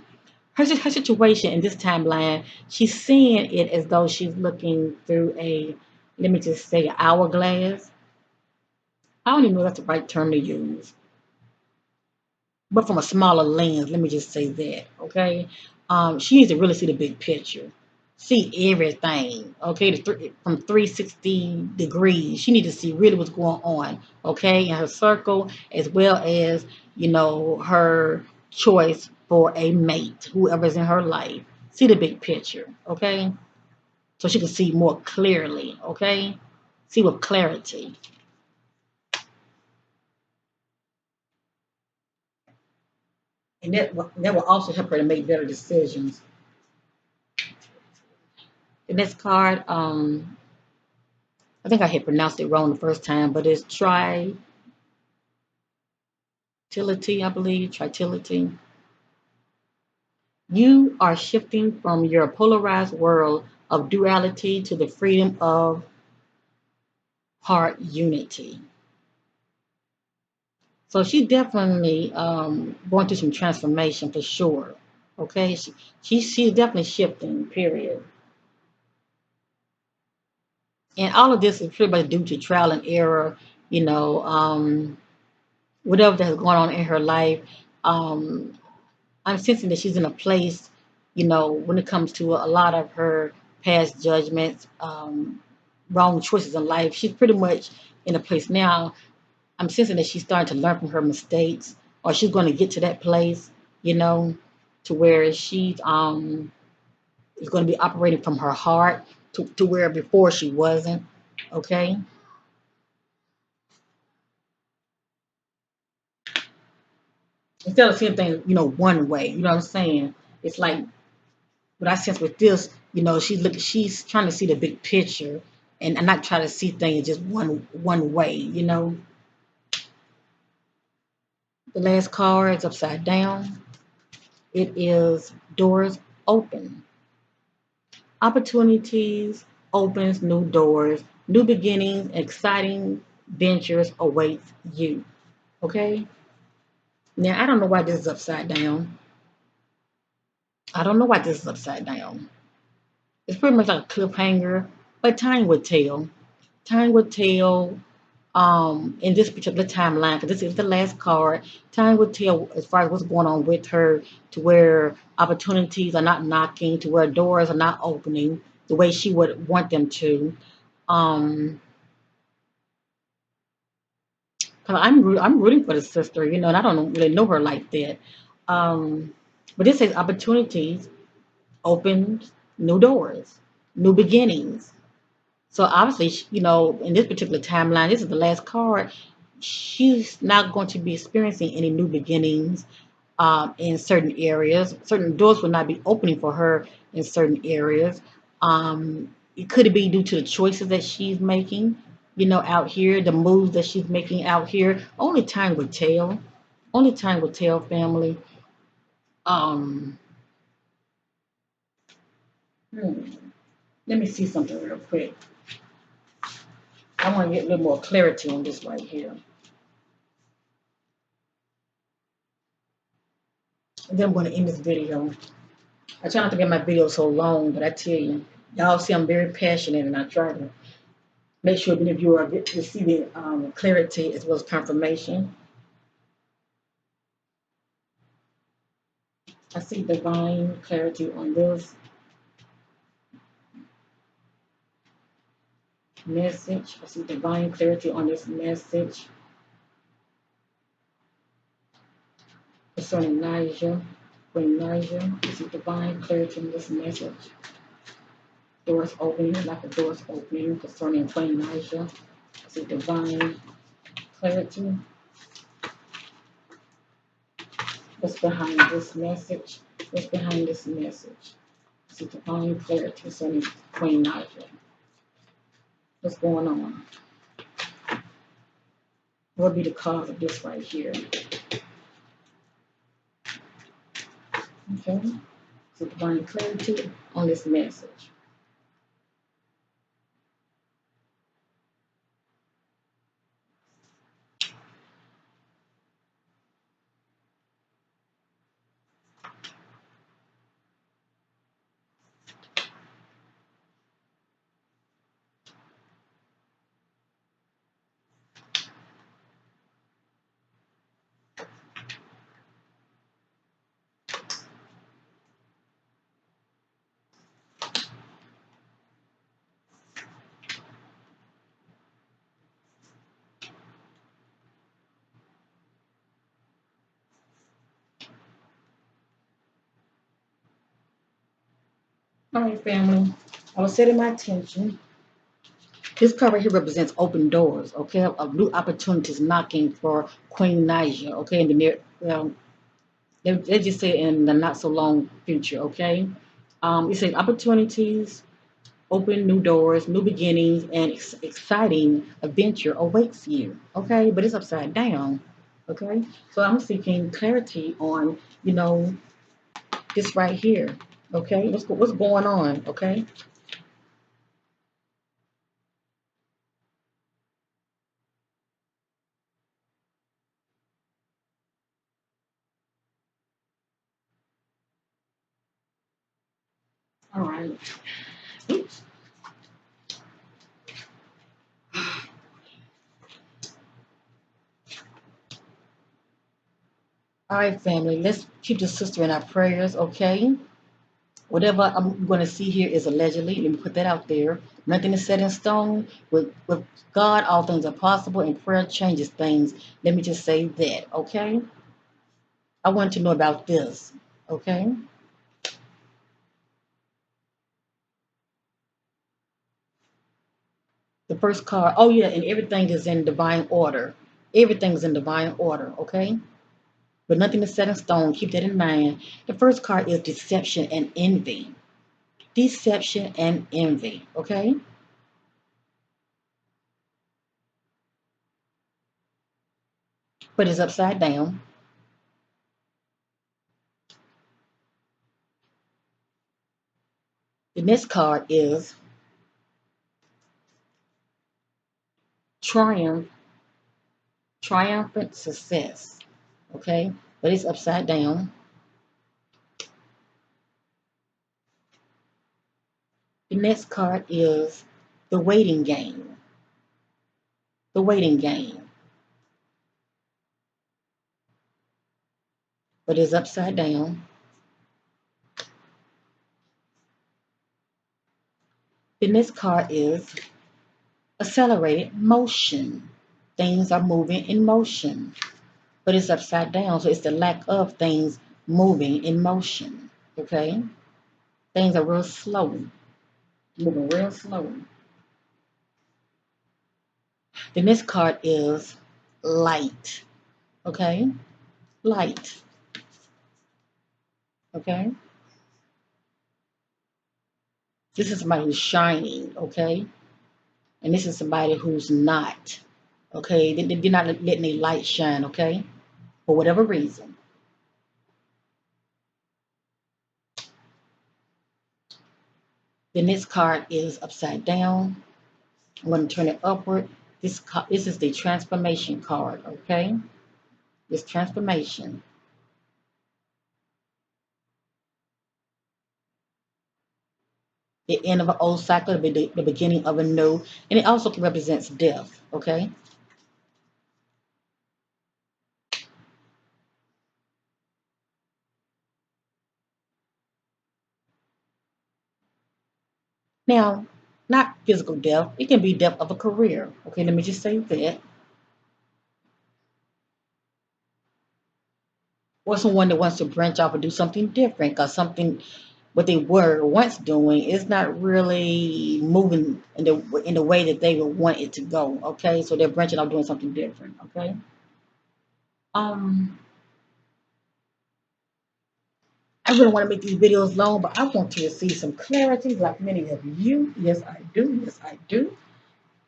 her situation in this timeline, she's seeing it as though she's looking through a, let me just say, hourglass. I don't even know if that's the right term to use, but from a smaller lens, let me just say that, okay? She needs to really see the big picture, see everything, okay? From 360 degrees, she needs to see really what's going on, okay, in her circle, as well as, her choice for a mate, whoever's in her life. See the big picture, okay? So she can see more clearly, okay? See with clarity. And that will also help her to make better decisions. The next card, I think I had pronounced it wrong the first time, but it's tritility, I believe, tritility. You are shifting from your polarized world of duality to the freedom of heart unity. So she's definitely going through some transformation for sure. Okay, she's definitely shifting. Period. And all of this is pretty much due to trial and error. You know, whatever that's going on in her life. Um, I'm sensing that she's in a place, when it comes to a lot of her past judgments, wrong choices in life. She's pretty much in a place now. I'm sensing that she's starting to learn from her mistakes, or she's going to get to that place, you know, to where she's is going to be operating from her heart to where before she wasn't. Okay. Instead of seeing things, one way, you know what I'm saying? It's like what I sense with this, she's trying to see the big picture and not try to see things just one way. The last card is upside down. It is doors open. Opportunities opens new doors, new beginnings, exciting ventures awaits you. Okay? Now I don't know why this is upside down. I don't know why this is upside down. It's pretty much like a cliffhanger, but time would tell. Time would tell in this particular timeline, because this is the last card. Time would tell as far as what's going on with her, to where opportunities are not knocking, to where doors are not opening the way she would want them to. Um, 'Cause I'm rooting for the sister, and I don't really know her like that. Um, but this says opportunities opens new doors, new beginnings. So obviously, in this particular timeline, this is the last card. She's not going to be experiencing any new beginnings in certain areas. Certain doors will not be opening for her in certain areas. It could be due to the choices that she's making, out here, the moves that she's making out here. Only time will tell. Only time will tell, family. Um, hmm, Let me see something real quick. I want to get a little more clarity on this right here. And then I'm going to end this video. I try not to get my videos so long, but I tell you, y'all see I'm very passionate, and I try to make sure many of you are receiving clarity as well as confirmation. I see divine clarity on this message. I see divine clarity on this message concerning Naija, Queen Naija. I see divine clarity on this message. Doors opening, like the doors opening concerning Queen Naija. I see divine clarity. What's behind this message? What's behind this message? I see divine clarity concerning Queen Naija. What's going on? What would be the cause of this right here? Okay. So divine clarity on this message. All right, family. I was setting my attention. This card right here represents open doors, okay, of new opportunities knocking for Queen Naija, okay, in the near, well, they just say in the not so long future, okay. It says opportunities, open new doors, new beginnings, and exciting adventure awaits you, okay. But it's upside down, okay. So I'm seeking clarity on, this right here, okay. What's going on, okay. All right. Oops. All right, family, let's keep the sister in our prayers, okay? Whatever I'm going to see here is allegedly. Let me put that out there. Nothing is set in stone. With God, all things are possible, and prayer changes things. Let me just say that, okay? I want to know about this, okay? The first card, oh yeah, and everything is in divine order. Everything's in divine order, okay? But nothing is set in stone. Keep that in mind. The first card is deception and envy. Deception and envy, okay? But it's upside down. The next card is triumph, triumphant success. Okay, but it's upside down. The next card is the waiting game. The waiting game, but it's upside down. The next card is accelerated motion. Things are moving in motion, but it's upside down. So it's the lack of things moving in motion. Okay, things are real slow, moving real slow. The next card is light. Okay, light. Okay, this is somebody who's shining. Okay, and this is somebody who's not. Okay, they're not letting their light shine. Okay, for whatever reason. The next card is upside down. I'm going to turn it upward. This is the transformation card. Okay, this transformation, the end of an old cycle, the beginning of a new, and it also represents death. Okay. Now, not physical death. It can be death of a career. Okay, let me just say that. Or someone that wants to branch off and do something different because something what they were once doing is not really moving in the way that they would want it to go. Okay, so they're branching off doing something different. Okay. Um, I really want to make these videos long, but I want to receive some clarity, like many of you. Yes, I do. Yes, I do.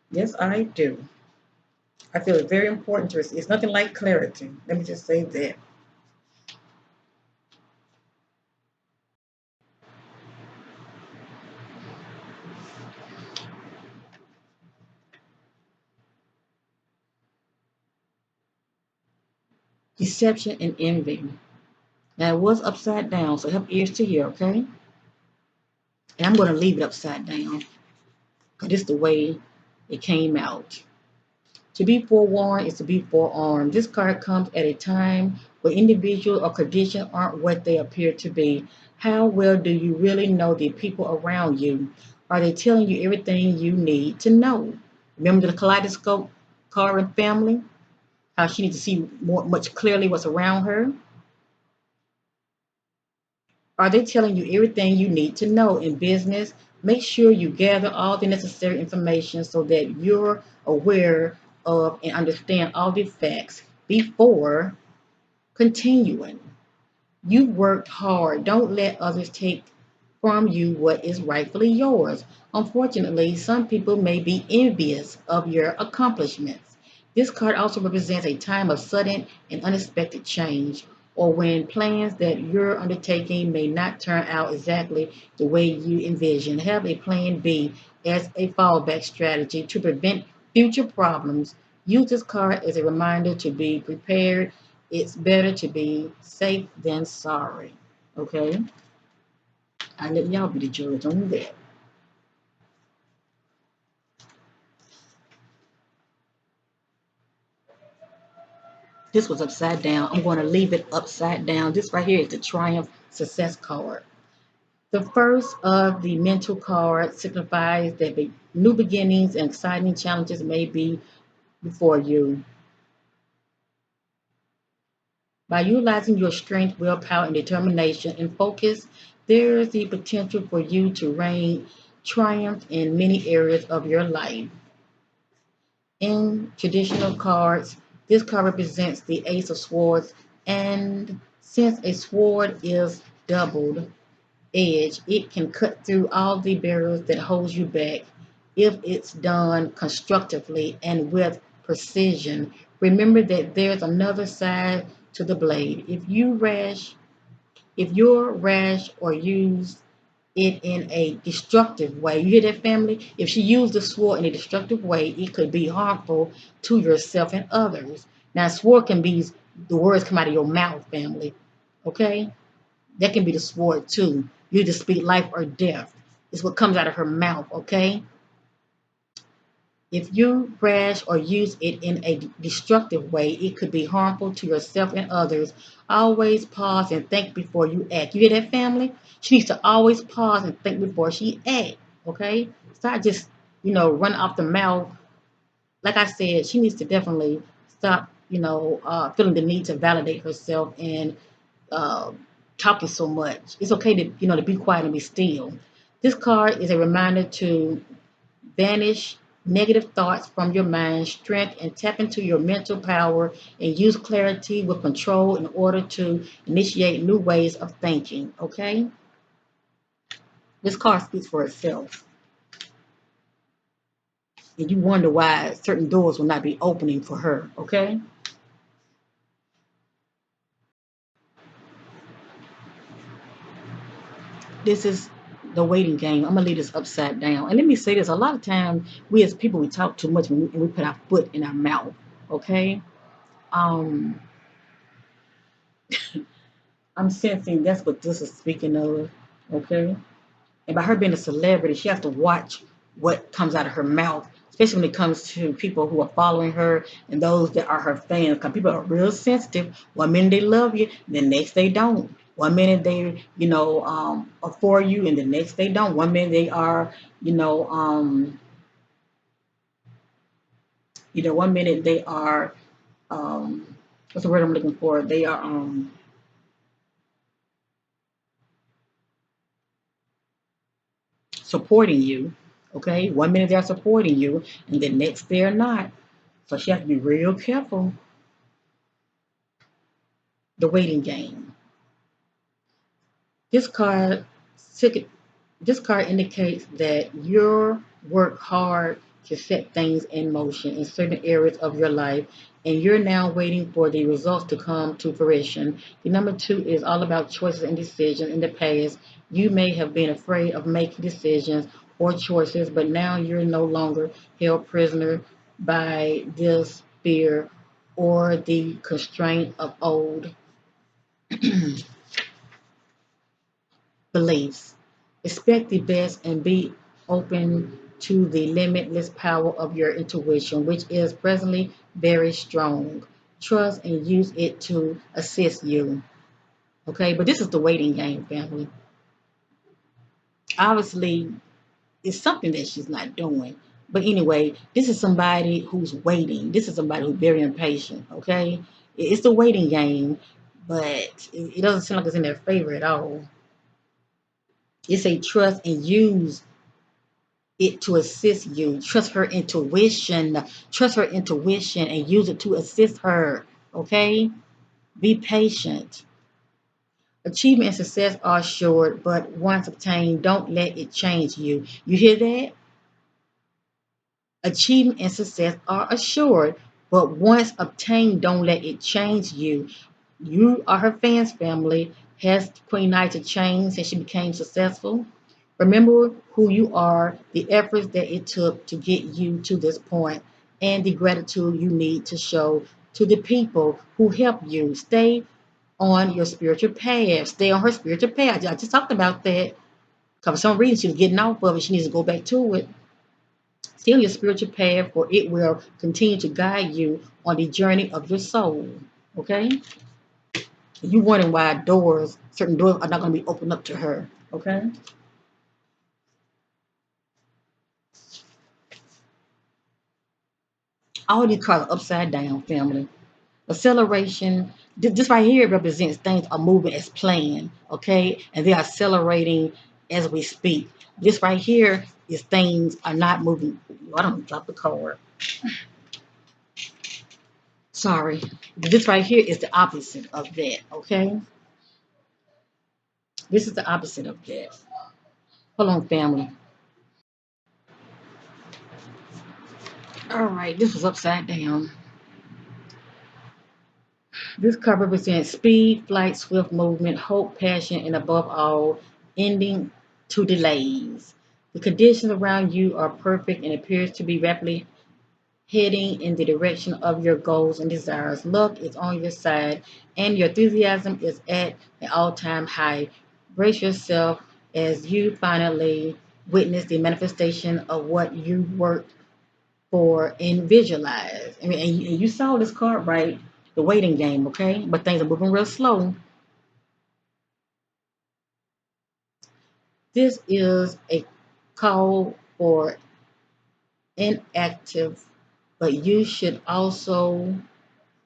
Yes, I do. I feel it's very important to receive. It's nothing like clarity. Let me just say that. Deception and envy. Now it was upside down, so help ears to hear, okay? And I'm going to leave it upside down because this is the way it came out. To be forewarned is to be forearmed. This card comes at a time where individuals or conditions aren't what they appear to be. How well do you really know the people around you? Are they telling you everything you need to know? Remember the kaleidoscope card and family? How she needs to see much clearly what's around her? Are they telling you everything you need to know in business? Make sure you gather all the necessary information so that you're aware of and understand all the facts before continuing. You worked hard. Don't let others take from you what is rightfully yours. Unfortunately, some people may be envious of your accomplishments. This card also represents a time of sudden and unexpected change, or when plans that you're undertaking may not turn out exactly the way you envision. Have a plan B as a fallback strategy to prevent future problems. Use this card as a reminder to be prepared. It's better to be safe than sorry. Okay? I let y'all be the judge on that. This was upside down. I'm going to leave it upside down. This right here is the Triumph Success card. The first of the mental card signifies that new beginnings and exciting challenges may be before you. By utilizing your strength, willpower, and determination and focus, there is the potential for you to reign triumph in many areas of your life. In traditional cards, this card represents the Ace of Swords, and since a sword is doubled edge, it can cut through all the barriers that hold you back if it's done constructively and with precision. Remember that there's another side to the blade. If you're rash or use it in a destructive way. You hear that, family? If she used the sword in a destructive way, it could be harmful to yourself and others. Now, sword can be the words come out of your mouth, family. Okay? That can be the sword too. You just speak life or death. It's what comes out of her mouth, okay? If you rash or use it in a destructive way, it could be harmful to yourself and others. Always pause and think before you act. You hear that, family? She needs to always pause and think before she act. Okay? Start just, run off the mouth. Like I said, she needs to definitely stop, feeling the need to validate herself and uh, talking so much. It's okay to, to be quiet and be still. This card is a reminder to banish negative thoughts from your mind, strength, and tap into your mental power and use clarity with control in order to initiate new ways of thinking. Okay? This card speaks for itself. And you wonder why certain doors will not be opening for her. Okay? This is the waiting game. I'm gonna leave this upside down. And let me say this: a lot of times, we as people we talk too much and we put our foot in our mouth. Okay? Um, I'm sensing that's what this is speaking of. Okay? And by her being a celebrity, she has to watch what comes out of her mouth, especially when it comes to people who are following her and those that are her fans. Because people are real sensitive. One minute they love you, the next they don't. One minute they, are for you, and the next they don't. One minute they are, one minute they are, what's the word I'm looking for? They are supporting you. Okay, one minute they're supporting you, and the next they're not. So she has to be real careful. The waiting game. This card this card indicates that you work hard to set things in motion in certain areas of your life, and you're now waiting for the results to come to fruition. The number two is all about choices and decisions. In the past, you may have been afraid of making decisions or choices, but now you're no longer held prisoner by this fear or the constraint of old beliefs. Expect the best and be open to the limitless power of your intuition, which is presently very strong. Trust and use it to assist you. Okay, but this is the waiting game, family. Obviously, it's something that she's not doing. But anyway, this is somebody who's waiting. This is somebody who's very impatient. Okay, it's the waiting game, but it doesn't seem like it's in their favor at all. It's a trust and use it to assist you. Trust her intuition. Trust her intuition and use it to assist her. Okay? Be patient. Achievement and success are assured, but once obtained, don't let it change you. You hear that? Achievement and success are assured, but once obtained, don't let it change you. You are her fans family. Has Queen Naija changed since she became successful? Remember who you are, the efforts that it took to get you to this point, and the gratitude you need to show to the people who helped you. Stay on your spiritual path. Stay on her spiritual path. I just talked about that. Because for some reason she was getting off of it. She needs to go back to it. Stay on your spiritual path, for it will continue to guide you on the journey of your soul. Okay? You wondering why certain doors are not going to be opened up to her. Okay? All these cards are upside down, family. Acceleration, this right here represents things are moving as planned, okay? And they are accelerating as we speak. This right here is things are not moving. I don't drop the card. Sorry. This right here is the opposite of that, okay? This is the opposite of that. Hold on, family. All right, this was upside down. This card represents speed, flight, swift movement, hope, passion, and above all, ending to delays. The conditions around you are perfect and appears to be rapidly heading in the direction of your goals and desires. Luck is on your side, and your enthusiasm is at an all-time high. Brace yourself as you finally witness the manifestation of what you worked for and visualize. I mean, and you saw this card, right? The waiting game, okay? But things are moving real slow. This is a call for inactive, but you should also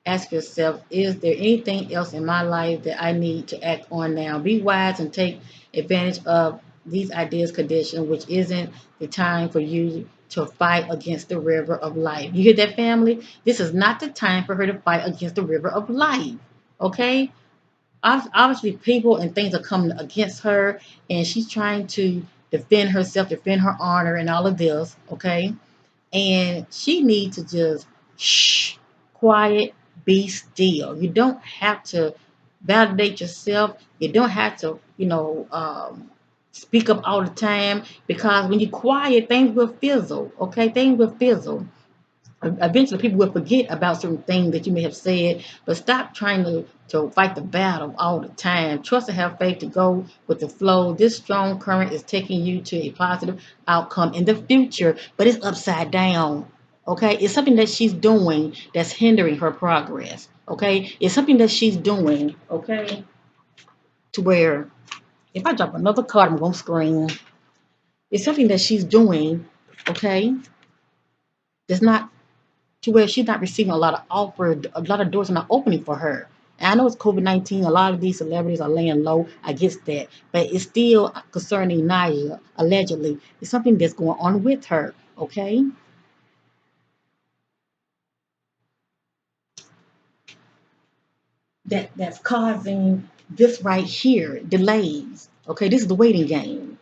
ask yourself, is there anything else in my life that I need to act on now? Be wise and take advantage of these ideas conditions, which isn't the time for you to fight against the river of life. You hear that, family? This is not the time for her to fight against the river of life. Okay? Obviously, people and things are coming against her, and she's trying to defend herself, defend her honor, and all of this. Okay? And she needs to just shh, quiet, be still. You don't have to validate yourself. You don't have to, speak up all the time, because when you're quiet, things will fizzle. Okay, things will fizzle. Eventually, people will forget about certain things that you may have said, but stop trying to fight the battle all the time. Trust and have faith to go with the flow. This strong current is taking you to a positive outcome in the future, but it's upside down. Okay, it's something that she's doing that's hindering her progress. Okay, it's something that she's doing. Okay, to where if I drop another card, I'm gonna scream. It's something that she's doing. Okay, that's not to where she's not receiving a lot of offer, a lot of doors are not opening for her. And I know it's COVID-19. A lot of these celebrities are laying low. I get that, but it's still concerning Naija. Allegedly, it's something that's going on with her. Okay, that's causing this right here delays. Okay, this is the waiting game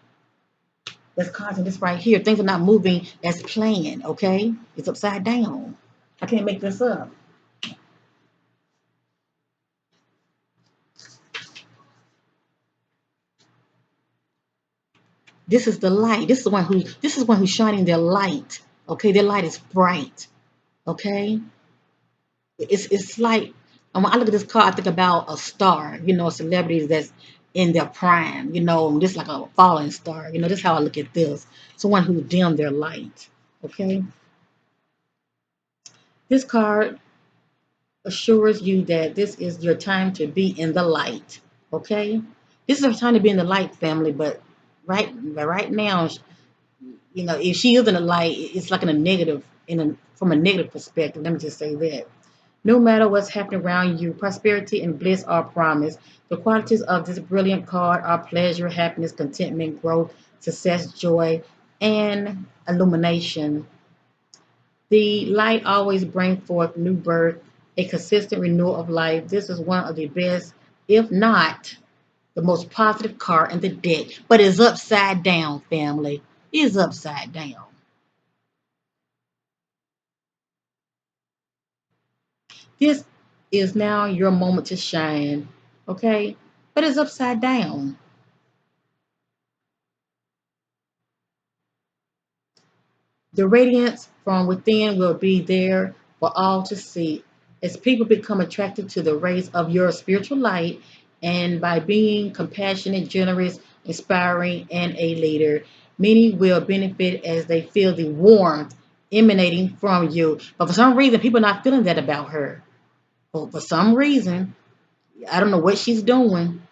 that's causing this right here. Things are not moving as planned. Okay, it's upside down. I can't make this up. This is the light. This is one who's shining their light. Okay, their light is bright. Okay, it's like when I look at this card, I think about a star. Celebrities that's in their prime. Just like a falling star. This is how I look at this. Someone who dimmed their light. Okay, this card assures you that this is your time to be in the light. Okay, this is her time to be in the light, family. But right now, if she is in a light, it's like in a negative, from a negative perspective. Let me just say that. No matter what's happening around you, prosperity and bliss are promised. The qualities of this brilliant card are pleasure, happiness, contentment, growth, success, joy, and illumination. The light always brings forth new birth, a consistent renewal of life. This is one of the best, if not the most positive card in the deck, but it's upside down, family. It's upside down. This is now your moment to shine, okay? But it's upside down. The radiance from within will be there for all to see as people become attracted to the rays of your spiritual light and by being compassionate, generous, inspiring, and a leader. Many will benefit as they feel the warmth emanating from you. But for some reason, people are not feeling that about her. For some reason, I don't know what she's doing,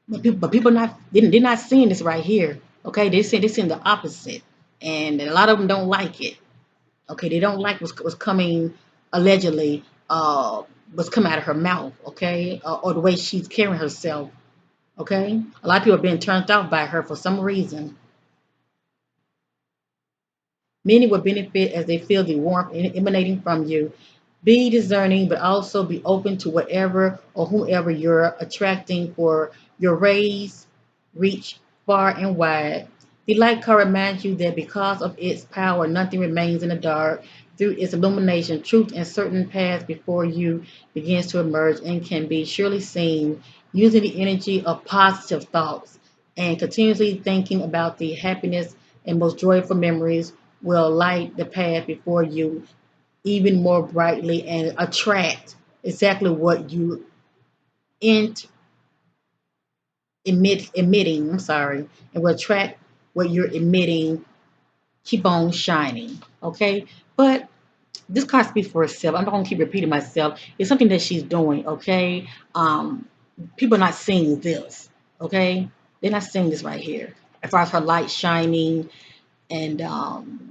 but people not they're not seeing this right here. Okay, they're seeing the opposite, and a lot of them don't like it. Okay, they don't like what's coming allegedly, what's coming out of her mouth. Okay, or the way she's carrying herself. Okay, a lot of people have been turned off by her for some reason. Many will benefit as they feel the warmth emanating from you. Be discerning, but also be open to whatever or whomever you're attracting, for your rays reach far and wide. The light card reminds you that because of its power, nothing remains in the dark. Through its illumination, truth and certain paths before you begins to emerge and can be surely seen. Using the energy of positive thoughts and continuously thinking about the happiness and most joyful memories will light the path before you even more brightly and attract exactly what you int emitting. I'm sorry, and will attract what you're emitting. Keep on shining, okay? But this card speaks for itself. I'm not gonna keep repeating myself. It's something that she's doing, okay? People are not seeing this, okay? They're not seeing this right here. As far as her light shining, and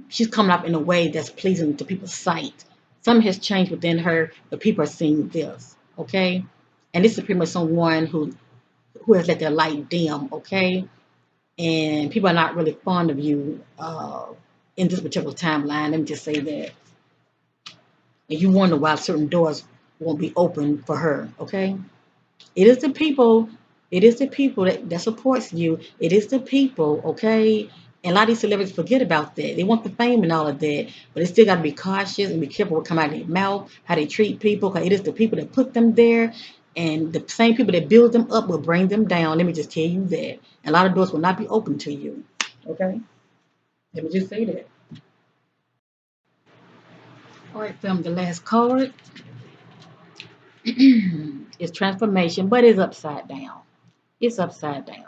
she's coming up in a way that's pleasing to people's sight. Something has changed within her, but people are seeing this, okay? And this is pretty much someone who has let their light dim, okay? And people are not really fond of you in this particular timeline. Let me just say that. And you wonder why certain doors won't be open for her, okay? It is the people, it is the people that supports you. It is the people, okay? And a lot of these celebrities forget about that. They want the fame and all of that, but they still got to be cautious and be careful what come out of their mouth, how they treat people, because it is the people that put them there, and the same people that build them up will bring them down. Let me just tell you that. And a lot of doors will not be open to you, okay? Let me just say that. All right, film the last card is transformation, but it's upside down. It's upside down.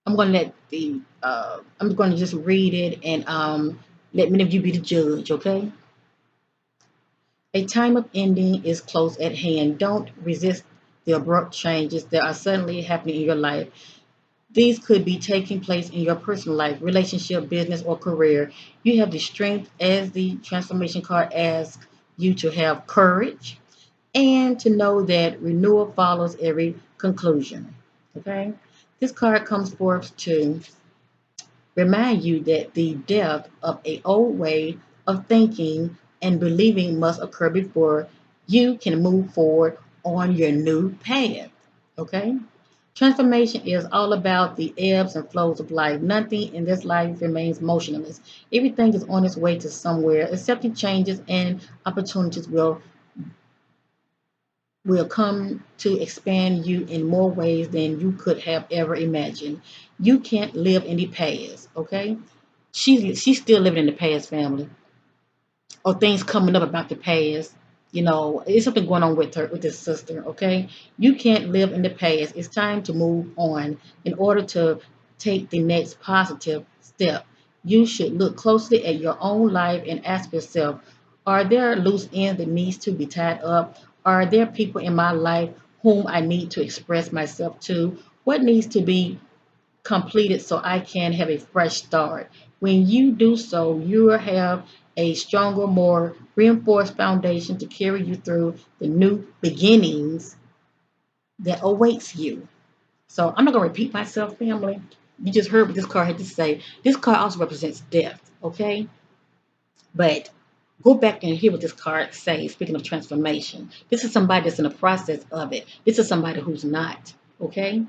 I'm going to just read it and let many of you be the judge, okay? A time of ending is close at hand. Don't resist the abrupt changes that are suddenly happening in your life. These could be taking place in your personal life, relationship, business, or career. You have the strength, as the transformation card asks you, to have courage and to know that renewal follows every conclusion. Okay? This card comes forth to remind you that the death of a old way of thinking and believing must occur before you can move forward on your new path. Okay? Transformation is all about the ebbs and flows of life. Nothing in this life remains motionless. Everything is on its way to somewhere. Accepting changes and opportunities will come to expand you in more ways than you could have ever imagined. You can't live in the past, okay? She's still living in the past, family, or things coming up about the past. You know, it's something going on with her, with this sister, okay? You can't live in the past. It's time to move on in order to take the next positive step. You should look closely at your own life and ask yourself, are there loose ends that needs to be tied up? Are there people in my life whom I need to express myself to? What needs to be completed so I can have a fresh start. When you do so, you will have a stronger, more reinforced foundation to carry you through the new beginnings that awaits you. So I'm not going to repeat myself, family. You just heard what this card had to say. This card also represents death, okay? But go back and hear what this card says, speaking of transformation. This is somebody that's in the process of it. This is somebody who's not, okay?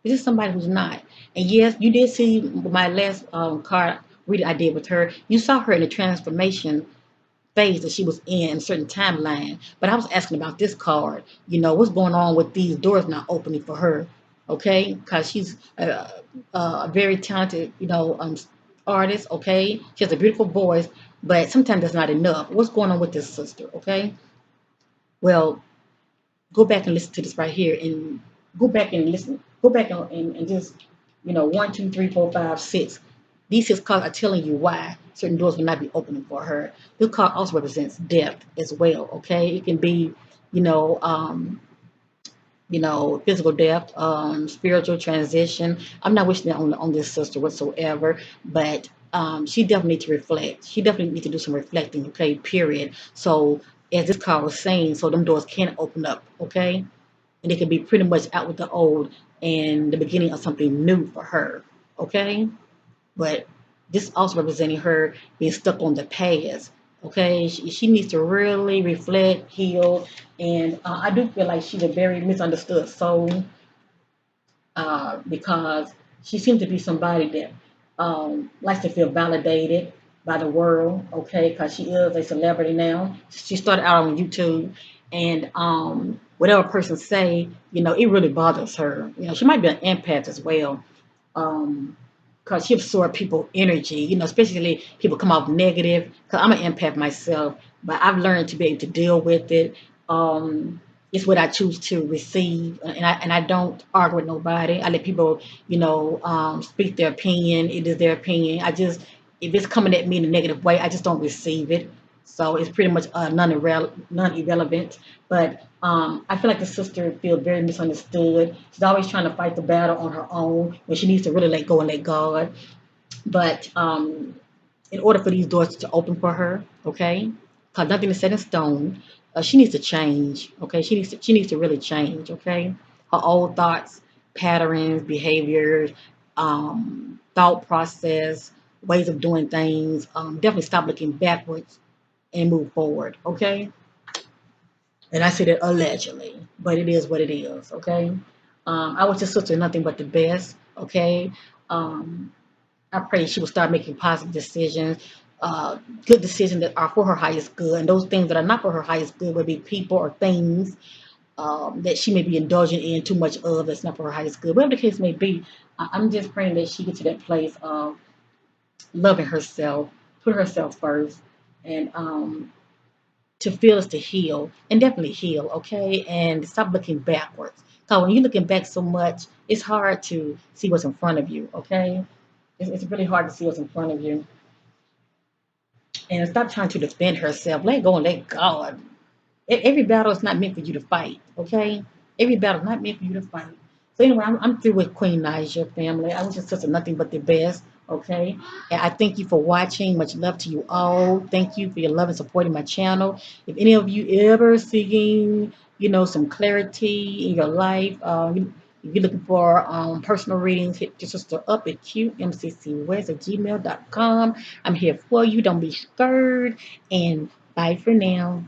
This is somebody who's not. And yes, you did see my last card reading I did with her. You saw her in the transformation phase that she was in a certain timeline. But I was asking about this card. What's going on with these doors not opening for her? Okay, because she's a very talented, artist. Okay, she has a beautiful voice, but sometimes that's not enough. What's going on with this sister? Okay, well, go back and listen to this right here, and go back and listen. Go back and just, 1, 2, 3, 4, 5, 6. These 6 cards are telling you why certain doors will not be opening for her. This card also represents death as well. Okay, it can be, you know, um, physical death, spiritual transition. I'm not wishing that on this sister whatsoever, but she definitely needs to reflect. She definitely needs to do some reflecting. Okay, period. So as this card was saying, so them doors can open up. Okay, and it can be pretty much out with the old and the beginning of something new for her. Okay, but this also representing her being stuck on the past. Okay, she needs to really reflect, heal, and I do feel like she's a very misunderstood soul, because she seems to be somebody that likes to feel validated by the world. Okay, because she is a celebrity now. She started out on YouTube, and whatever person say, it really bothers her. She might be an empath as well, um, because she absorbs people energy, especially people come off negative. Because I'm an empath myself, but I've learned to be able to deal with it. It's what I choose to receive, and I don't argue with nobody. I let people, speak their opinion. It is their opinion. If it's coming at me in a negative way, I just don't receive it. So it's pretty much non-irrelevant. But I feel like the sister feels very misunderstood. She's always trying to fight the battle on her own when she needs to really let go and let God. But in order for these doors to open for her, okay, because nothing is set in stone, she needs to change. Okay, she needs to really change. Okay, her old thoughts, patterns, behaviors, thought process, ways of doing things. Definitely stop looking backwards and move forward. Okay, and I say that allegedly, but it is what it is. Okay, I wish this sister nothing but the best. Okay. Um, I pray she will start making positive decisions, uh, good decisions that are for her highest good. And those things that are not for her highest good would be people or things that she may be indulging in too much of that's not for her highest good. Whatever the case may be, I'm just praying that she gets to that place of loving herself, put herself first, and to feel is to heal, and definitely heal, okay? And stop looking backwards. Because when you're looking back so much, it's hard to see what's in front of you, okay? It's really hard to see what's in front of you. And stop trying to defend herself. Let go and let God. Every battle is not meant for you to fight, okay? Every battle is not meant for you to fight. So anyway, I'm through with Queen Naija, family. I wish your sister nothing but the best, okay? And I thank you for watching. Much love to you all. Thank you for your love and supporting my channel. If any of you ever seeking, some clarity in your life, if you're looking for personal readings, hit your sister up at Qmccwest@gmail.com. I'm here for you. Don't be scared. And bye for now.